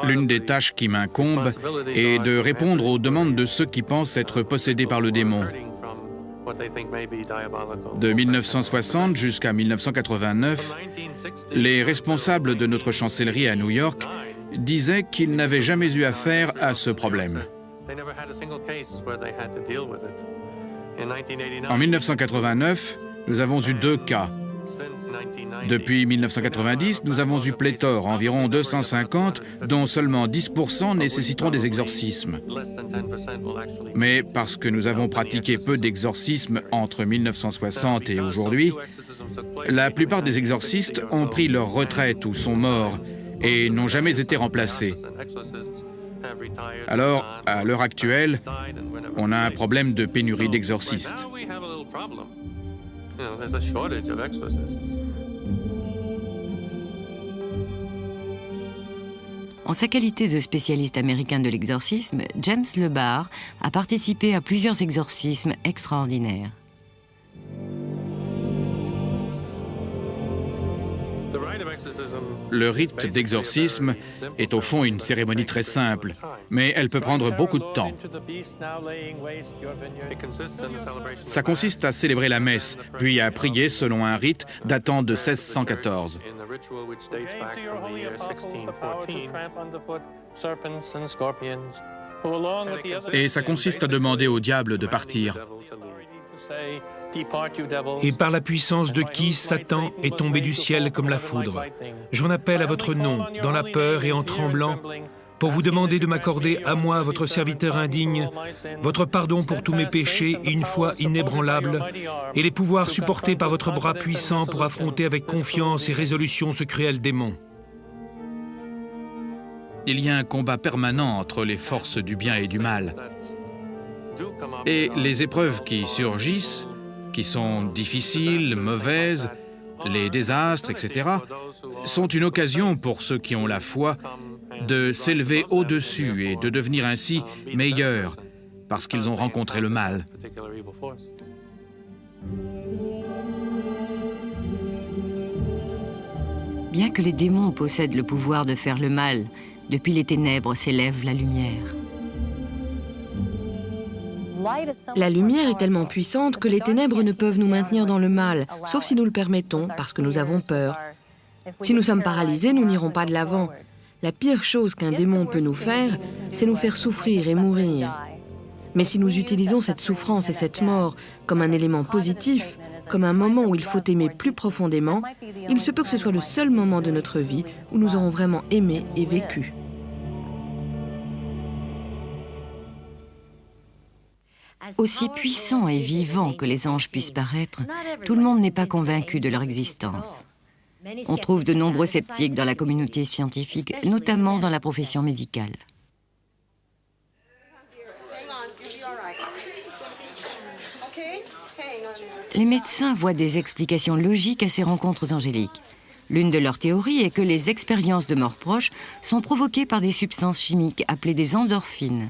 L'une des tâches qui m'incombe est de répondre aux demandes de ceux qui pensent être possédés par le démon. De 1960 jusqu'à 1989, les responsables de notre chancellerie à New York disaient qu'ils n'avaient jamais eu affaire à ce problème. En 1989, nous avons eu 2 cas. Depuis 1990, nous avons eu pléthore, environ 250, dont seulement 10% nécessiteront des exorcismes. Mais parce que nous avons pratiqué peu d'exorcismes entre 1960 et aujourd'hui, la plupart des exorcistes ont pris leur retraite ou sont morts et n'ont jamais été remplacés. Alors, à l'heure actuelle, on a un problème de pénurie d'exorcistes. En sa qualité de spécialiste américain de l'exorcisme, James LeBar a participé à plusieurs exorcismes extraordinaires. Le rite d'exorcisme est au fond une cérémonie très simple, mais elle peut prendre beaucoup de temps. Ça consiste à célébrer la messe, puis à prier selon un rite datant de 1614. Et ça consiste à demander au diable de partir. Et par la puissance de qui Satan est tombé du ciel comme la foudre. J'en appelle à votre nom, dans la peur et en tremblant, pour vous demander de m'accorder à moi, votre serviteur indigne, votre pardon pour tous mes péchés et une foi inébranlable, et les pouvoirs supportés par votre bras puissant pour affronter avec confiance et résolution ce cruel démon. il y a un combat permanent entre les forces du bien et du mal. Et les épreuves qui surgissent, qui sont difficiles, mauvaises, les désastres, etc., sont une occasion pour ceux qui ont la foi de s'élever au-dessus et de devenir ainsi meilleurs, parce qu'ils ont rencontré le mal. Bien que les démons possèdent le pouvoir de faire le mal, depuis les ténèbres s'élève la lumière. La lumière est tellement puissante que les ténèbres ne peuvent nous maintenir dans le mal, sauf si nous le permettons, parce que nous avons peur. Si nous sommes paralysés, nous n'irons pas de l'avant. La pire chose qu'un démon peut nous faire, c'est nous faire souffrir et mourir. Mais si nous utilisons cette souffrance et cette mort comme un élément positif, comme un moment où il faut aimer plus profondément, il se peut que ce soit le seul moment de notre vie où nous aurons vraiment aimé et vécu. Aussi puissants et vivants que les anges puissent paraître, tout le monde n'est pas convaincu de leur existence. On trouve de nombreux sceptiques dans la communauté scientifique, notamment dans la profession médicale. Les médecins voient des explications logiques à ces rencontres angéliques. L'une de leurs théories est que les expériences de mort proche sont provoquées par des substances chimiques appelées des endorphines.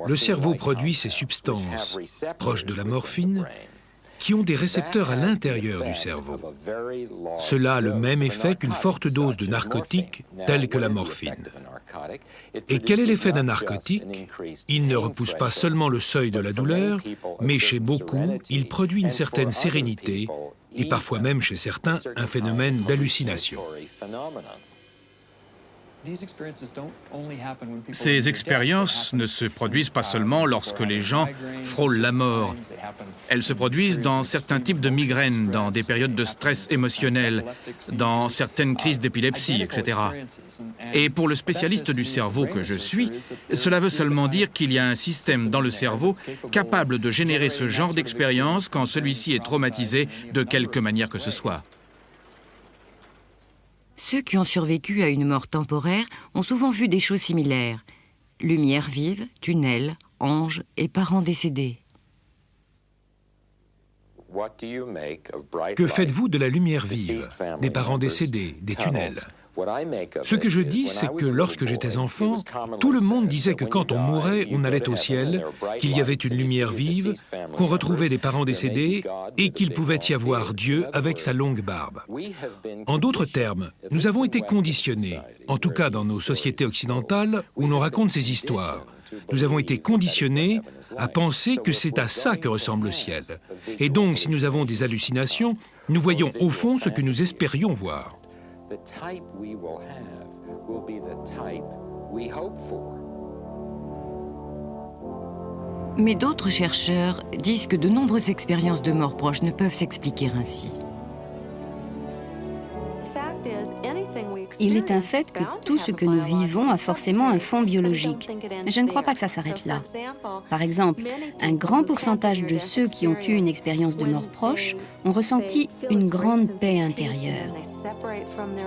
Le cerveau produit ces substances, proches de la morphine, qui ont des récepteurs à l'intérieur du cerveau. Cela a le même effet qu'une forte dose de narcotique, telle que la morphine. Et quel est l'effet d'un narcotique? Il ne repousse pas seulement le seuil de la douleur, mais chez beaucoup, il produit une certaine sérénité, et parfois même chez certains, un phénomène d'hallucination. Ces expériences ne se produisent pas seulement lorsque les gens frôlent la mort. Elles se produisent dans certains types de migraines, dans des périodes de stress émotionnel, dans certaines crises d'épilepsie, etc. Et pour le spécialiste du cerveau que je suis, cela veut seulement dire qu'il y a un système dans le cerveau capable de générer ce genre d'expérience quand celui-ci est traumatisé de quelque manière que ce soit. Ceux qui ont survécu à une mort temporaire ont souvent vu des choses similaires. Lumière vive, tunnels, anges et parents décédés. Que faites-vous de la lumière vive, des parents décédés, des tunnels? Ce que je dis, c'est que lorsque j'étais enfant, tout le monde disait que quand on mourait, on allait au ciel, qu'il y avait une lumière vive, qu'on retrouvait des parents décédés et qu'il pouvait y avoir Dieu avec sa longue barbe. En d'autres termes, nous avons été conditionnés, en tout cas dans nos sociétés occidentales où l'on raconte ces histoires. Nous avons été conditionnés à penser que c'est à ça que ressemble le ciel. Et donc, si nous avons des hallucinations, nous voyons au fond ce que nous espérions voir. The type we will have will be the type we hope for. Mais d'autres chercheurs disent que de nombreuses expériences de mort proche ne peuvent s'expliquer ainsi. Il est un fait que tout ce que nous vivons a forcément un fond biologique. Mais je ne crois pas que ça s'arrête là. Par exemple, un grand pourcentage de ceux qui ont eu une expérience de mort proche ont ressenti une grande paix intérieure.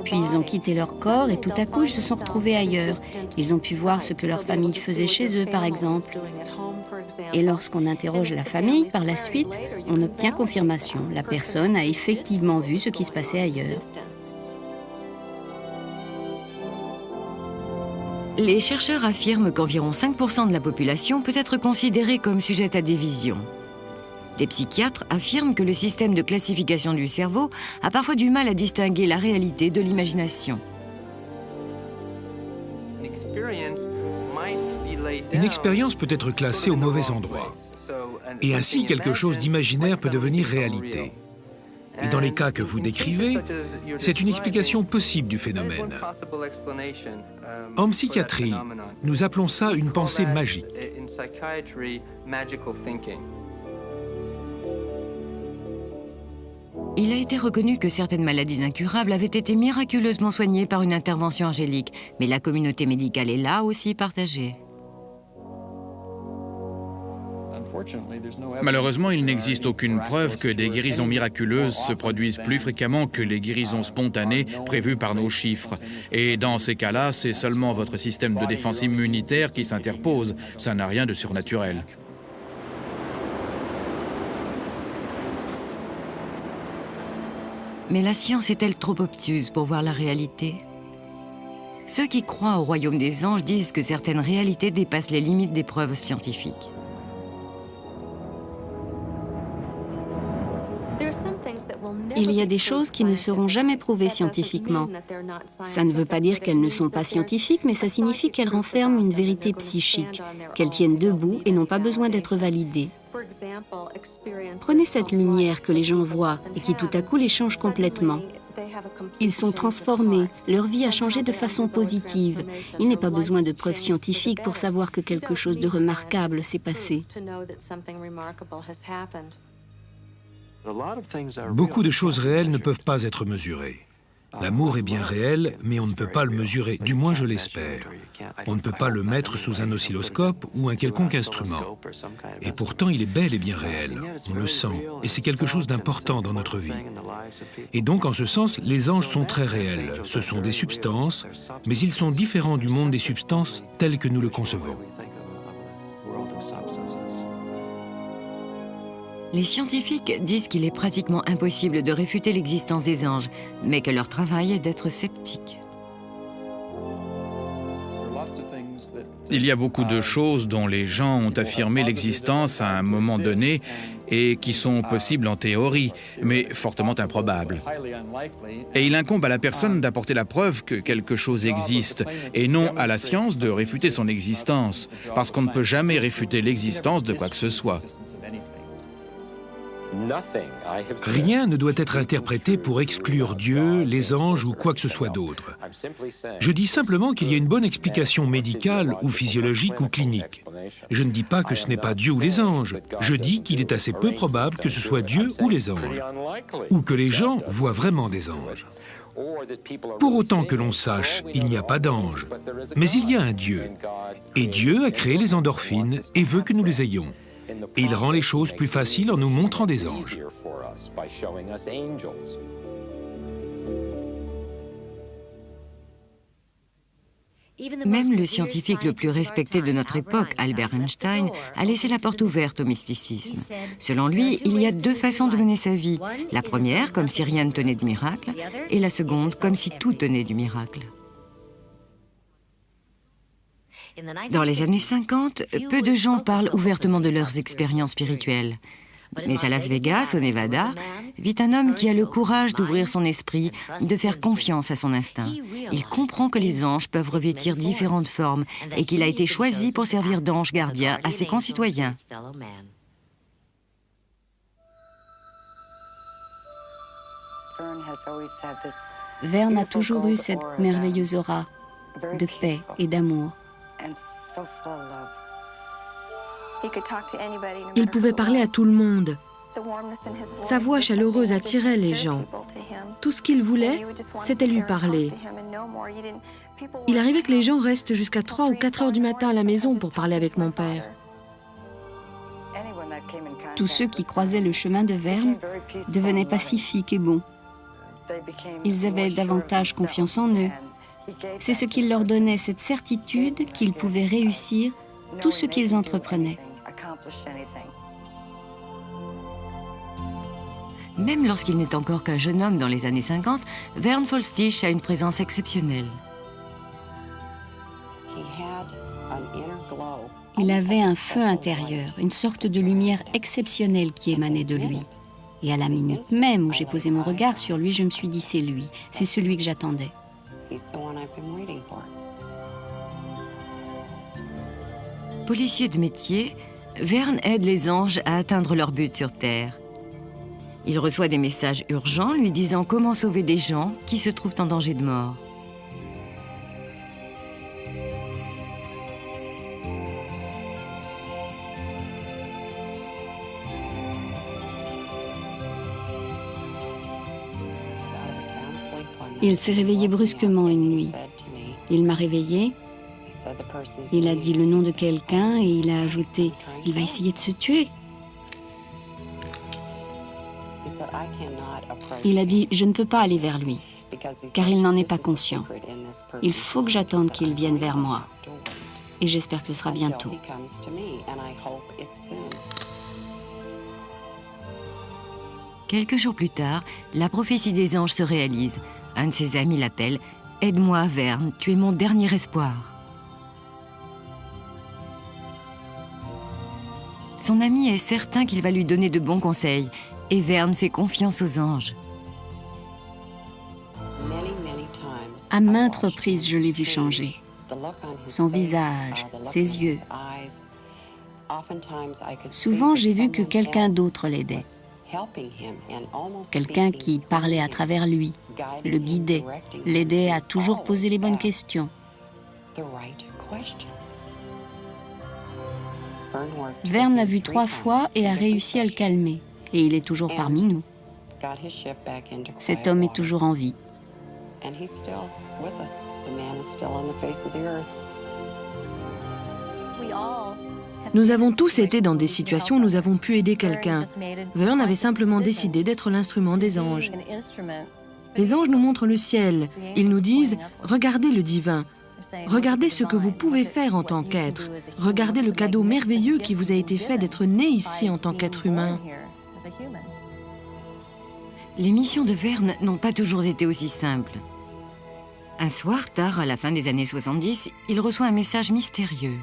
Puis ils ont quitté leur corps et tout à coup ils se sont retrouvés ailleurs. Ils ont pu voir ce que leur famille faisait chez eux, par exemple. Et lorsqu'on interroge la famille, par la suite, on obtient confirmation. La personne a effectivement vu ce qui se passait ailleurs. Les chercheurs affirment qu'environ 5% de la population peut être considérée comme sujette à des visions. Des psychiatres affirment que le système de classification du cerveau a parfois du mal à distinguer la réalité de l'imagination. Une expérience peut être classée au mauvais endroit. Et ainsi, quelque chose d'imaginaire peut devenir réalité. Et dans les cas que vous décrivez, c'est une explication possible du phénomène. En psychiatrie, nous appelons ça une pensée magique. Il a été reconnu que certaines maladies incurables avaient été miraculeusement soignées par une intervention angélique, mais la communauté médicale est là aussi partagée. Malheureusement, il n'existe aucune preuve que des guérisons miraculeuses se produisent plus fréquemment que les guérisons spontanées prévues par nos chiffres. Et dans ces cas-là, c'est seulement votre système de défense immunitaire qui s'interpose. Ça n'a rien de surnaturel. Mais la science est-elle trop obtuse pour voir la réalité? Ceux qui croient au royaume des anges disent que certaines réalités dépassent les limites des preuves scientifiques. Il y a des choses qui ne seront jamais prouvées scientifiquement. Ça ne veut pas dire qu'elles ne sont pas scientifiques, mais ça signifie qu'elles renferment une vérité psychique, qu'elles tiennent debout et n'ont pas besoin d'être validées. Prenez cette lumière que les gens voient et qui tout à coup les change complètement. Ils sont transformés, leur vie a changé de façon positive. Il n'est pas besoin de preuves scientifiques pour savoir que quelque chose de remarquable s'est passé. Beaucoup de choses réelles ne peuvent pas être mesurées. L'amour est bien réel, mais on ne peut pas le mesurer, du moins je l'espère. On ne peut pas le mettre sous un oscilloscope ou un quelconque instrument. Et pourtant, il est bel et bien réel. On le sent, et c'est quelque chose d'important dans notre vie. Et donc, en ce sens, les anges sont très réels. Ce sont des substances, mais ils sont différents du monde des substances tel que nous le concevons. Les scientifiques disent qu'il est pratiquement impossible de réfuter l'existence des anges, mais que leur travail est d'être sceptiques. Il y a beaucoup de choses dont les gens ont affirmé l'existence à un moment donné et qui sont possibles en théorie, mais fortement improbables. Et il incombe à la personne d'apporter la preuve que quelque chose existe, et non à la science de réfuter son existence, parce qu'on ne peut jamais réfuter l'existence de quoi que ce soit. Rien ne doit être interprété pour exclure Dieu, les anges ou quoi que ce soit d'autre. Je dis simplement qu'il y a une bonne explication médicale ou physiologique ou clinique. Je ne dis pas que ce n'est pas Dieu ou les anges. Je dis qu'il est assez peu probable que ce soit Dieu ou les anges, ou que les gens voient vraiment des anges. Pour autant que l'on sache, il n'y a pas d'anges, mais il y a un Dieu. Et Dieu a créé les endorphines et veut que nous les ayons. Et il rend les choses plus faciles en nous montrant des anges. Même le scientifique le plus respecté de notre époque, Albert Einstein, a laissé la porte ouverte au mysticisme. Selon lui, il y a deux façons de mener sa vie. La première, comme si rien ne tenait du miracle, et la seconde, comme si tout tenait du miracle. Dans les années 50, peu de gens parlent ouvertement de leurs expériences spirituelles. Mais à Las Vegas, au Nevada, vit un homme qui a le courage d'ouvrir son esprit, de faire confiance à son instinct. Il comprend que les anges peuvent revêtir différentes formes et qu'il a été choisi pour servir d'ange gardien à ses concitoyens. Verne a toujours eu cette merveilleuse aura de paix et d'amour. Il pouvait parler à tout le monde. Sa voix chaleureuse attirait les gens. Tout ce qu'il voulait, c'était lui parler. Il arrivait que les gens restent jusqu'à 3 ou 4 heures du matin à la maison pour parler avec mon père. Tous ceux qui croisaient le chemin de Verne devenaient pacifiques et bons. Ils avaient davantage confiance en eux. C'est ce qui leur donnait cette certitude qu'ils pouvaient réussir tout ce qu'ils entreprenaient. Même lorsqu'il n'est encore qu'un jeune homme dans les années 50, Verne Folstich a une présence exceptionnelle. Il avait un feu intérieur, une sorte de lumière exceptionnelle qui émanait de lui. Et à la minute même où j'ai posé mon regard sur lui, je me suis dit, c'est lui, c'est celui que j'attendais. Policier de métier, Verne aide les anges à atteindre leur but sur Terre. Il reçoit des messages urgents lui disant comment sauver des gens qui se trouvent en danger de mort. Il s'est réveillé brusquement une nuit. Il m'a réveillée Il a dit le nom de quelqu'un et il a ajouté « Il va essayer de se tuer ». Il a dit « Je ne peux pas aller vers lui, car il n'en est pas conscient. Il faut que j'attende qu'il vienne vers moi. Et j'espère que ce sera bientôt. » Quelques jours plus tard, la prophétie des anges se réalise. Un de ses amis l'appelle « Aide-moi, Vern, tu es mon dernier espoir. » Son ami est certain qu'il va lui donner de bons conseils et Vern fait confiance aux anges. À maintes reprises, je l'ai vu changer. Son visage, ses yeux. Souvent, j'ai vu que quelqu'un d'autre l'aidait. Quelqu'un qui parlait à travers lui, le guidait, l'aidait à toujours poser les bonnes questions. Vern l'a vu 3 fois et a réussi à le calmer. Et il est toujours parmi nous. Cet homme est toujours en vie. Nous avons tous été dans des situations où nous avons pu aider quelqu'un. Vern avait simplement décidé d'être l'instrument des anges. Les anges nous montrent le ciel. Ils nous disent « Regardez le divin. Regardez ce que vous pouvez faire en tant qu'être. Regardez le cadeau merveilleux qui vous a été fait d'être né ici en tant qu'être humain. » Les missions de Vern n'ont pas toujours été aussi simples. Un soir, tard à la fin des années 70, il reçoit un message mystérieux.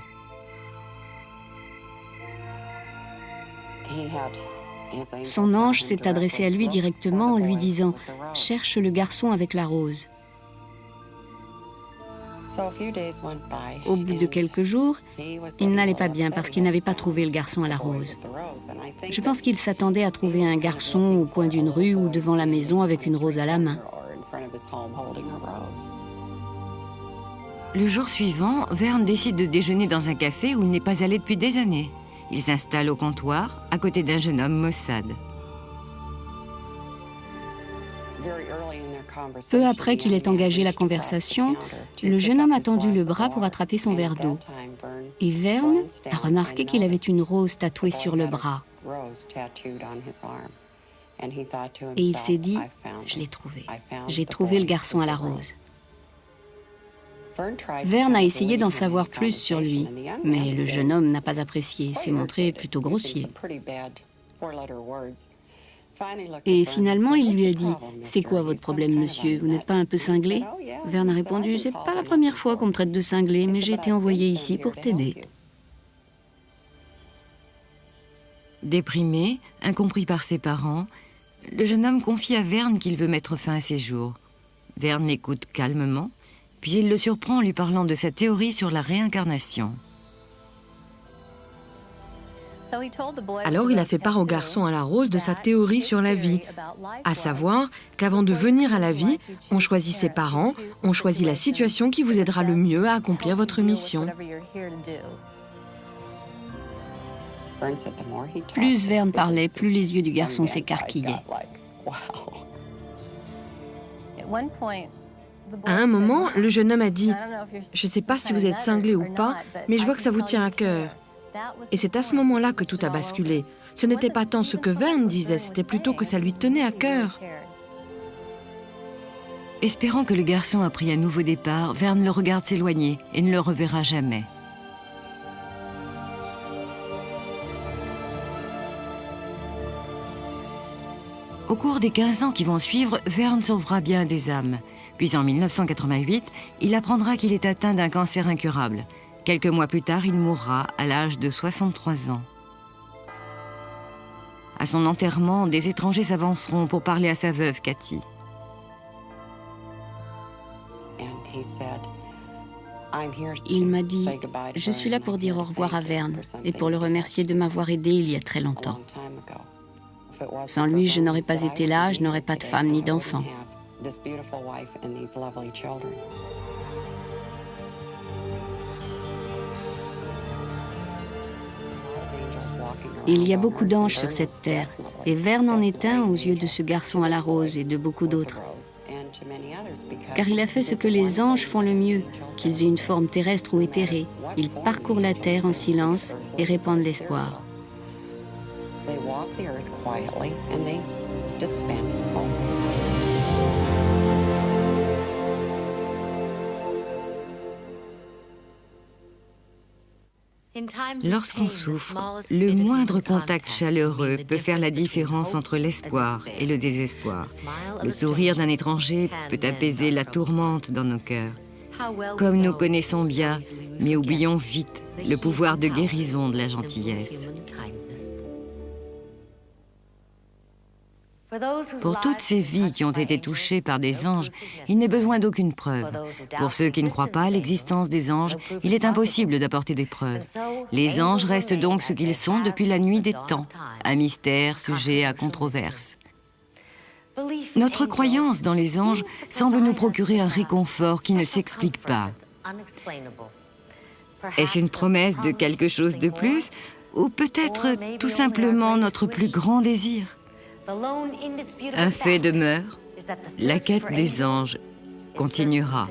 Son ange s'est adressé à lui directement en lui disant « Cherche le garçon avec la rose ». Au bout de quelques jours, il n'allait pas bien parce qu'il n'avait pas trouvé le garçon à la rose. Je pense qu'il s'attendait à trouver un garçon au coin d'une rue ou devant la maison avec une rose à la main. Le jour suivant, Vern décide de déjeuner dans un café où il n'est pas allé depuis des années. Il s'installe au comptoir, à côté d'un jeune homme maussade. Peu après qu'il ait engagé la conversation, le jeune homme a tendu le bras pour attraper son verre d'eau. Et Vern a remarqué qu'il avait une rose tatouée sur le bras. Et il s'est dit « Je l'ai trouvé. J'ai trouvé le garçon à la rose. » Vern a essayé d'en savoir plus sur lui, mais le jeune homme n'a pas apprécié, s'est montré plutôt grossier. Et finalement, il lui a dit « C'est quoi votre problème, monsieur? Vous n'êtes pas un peu cinglé ?» Vern a répondu « C'est pas la première fois qu'on me traite de cinglé, mais j'ai été envoyé ici pour t'aider. » Déprimé, incompris par ses parents, le jeune homme confie à Vern qu'il veut mettre fin à ses jours. Vern écoute calmement, puis il le surprend en lui parlant de sa théorie sur la réincarnation. Alors il a fait part au garçon à la rose de sa théorie sur la vie, à savoir qu'avant de venir à la vie, on choisit ses parents, on choisit la situation qui vous aidera le mieux à accomplir votre mission. Plus Vern parlait, plus les yeux du garçon s'écarquillaient. À un moment, le jeune homme a dit « Je ne sais pas si vous êtes cinglé ou pas, mais je vois que ça vous tient à cœur. » Et c'est à ce moment-là que tout a basculé. Ce n'était pas tant ce que Vern disait, c'était plutôt que ça lui tenait à cœur. Espérant que le garçon a pris un nouveau départ, Vern le regarde s'éloigner et ne le reverra jamais. Au cours des 15 ans qui vont suivre, Vern sauvera bien des âmes. Puis en 1988, il apprendra qu'il est atteint d'un cancer incurable. Quelques mois plus tard, il mourra à l'âge de 63 ans. À son enterrement, des étrangers s'avanceront pour parler à sa veuve, Cathy. Il m'a dit « Je suis là pour dire au revoir à Vern et pour le remercier de m'avoir aidé il y a très longtemps. Sans lui, je n'aurais pas été là, je n'aurais pas de femme ni d'enfant. » Il y a beaucoup d'anges sur cette terre, et Vern en est un aux yeux de ce garçon à la rose et de beaucoup d'autres. car il a fait ce que les anges font le mieux, qu'ils aient une forme terrestre ou éthérée. Ils parcourent la terre en silence et répandent l'espoir. They walk the earth quietly and they dispense hope. Lorsqu'on souffre, le moindre contact chaleureux peut faire la différence entre l'espoir et le désespoir. Le sourire d'un étranger peut apaiser la tourmente dans nos cœurs. Comme nous connaissons bien, mais oublions vite le pouvoir de guérison de la gentillesse. Pour toutes ces vies qui ont été touchées par des anges, il n'est besoin d'aucune preuve. Pour ceux qui ne croient pas à l'existence des anges, il est impossible d'apporter des preuves. Les anges restent donc ce qu'ils sont depuis la nuit des temps, un mystère sujet à controverse. Notre croyance dans les anges semble nous procurer un réconfort qui ne s'explique pas. Est-ce une promesse de quelque chose de plus, ou peut-être tout simplement notre plus grand désir ? Un fait demeure, la quête des anges continuera.